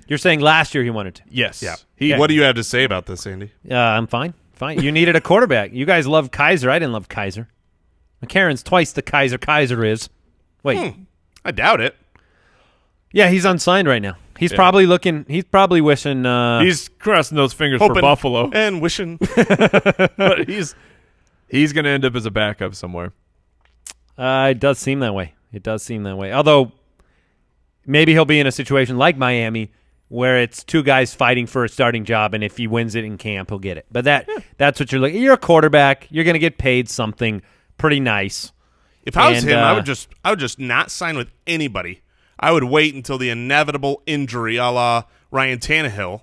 You're saying last year he wanted to. Yes. Yeah. What do you have to say about this, Andy? I'm fine. You needed a quarterback. You guys love Kaiser. I didn't love Kaiser. McCarron's twice the Kaiser is. Wait. I doubt it. Yeah, he's unsigned right now. He's probably looking. He's probably wishing. He's crossing those fingers Hoping for Buffalo. and wishing. But he's going to end up as a backup somewhere. It does seem that way. Although maybe he'll be in a situation like Miami where it's two guys fighting for a starting job, and if he wins it in camp, he'll get it. But that's what you're looking. You're a quarterback. You're going to get paid something pretty nice. If I was And, him, I would just not sign with anybody. I would wait until the inevitable injury, a la Ryan Tannehill,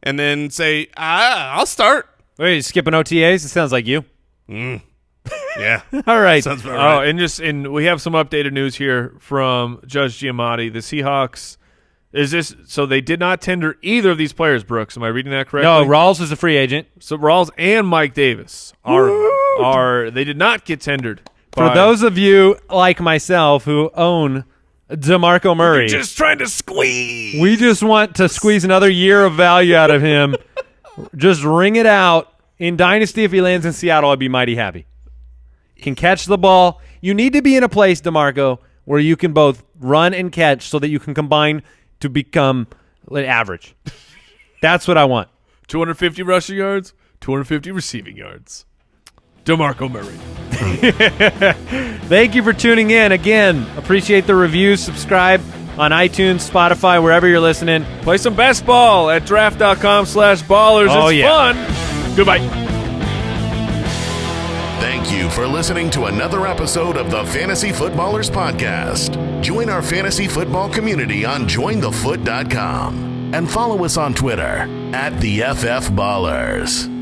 and then say, I'll start. Wait, you skipping OTAs? It sounds like you. Yeah. All right. Sounds about right. And we have some updated news here from Judge Giamatti. The Seahawks, so they did not tender either of these players, Brooks. Am I reading that correctly? No, Rawls is a free agent. So Rawls and Mike Davis they did not get tendered. For those of you like myself who own DeMarco Murray, just trying to squeeze. we just want to squeeze another year of value out of him. Just ring it out. In Dynasty, if he lands in Seattle, I'd be mighty happy. Can catch the ball. You need to be in a place, DeMarco, where you can both run and catch so that you can combine to become average. That's what I want. 250 rushing yards, 250 receiving yards. DeMarco Murray. Thank you for tuning in. Again, appreciate the reviews. Subscribe on iTunes, Spotify, wherever you're listening. Play some best ball at draft.com/ballers. Oh, it's yeah. fun. Goodbye. Thank you for listening to another episode of the Fantasy Footballers Podcast. Join our fantasy football community on jointhefoot.com and follow us on Twitter @TheFFBallers.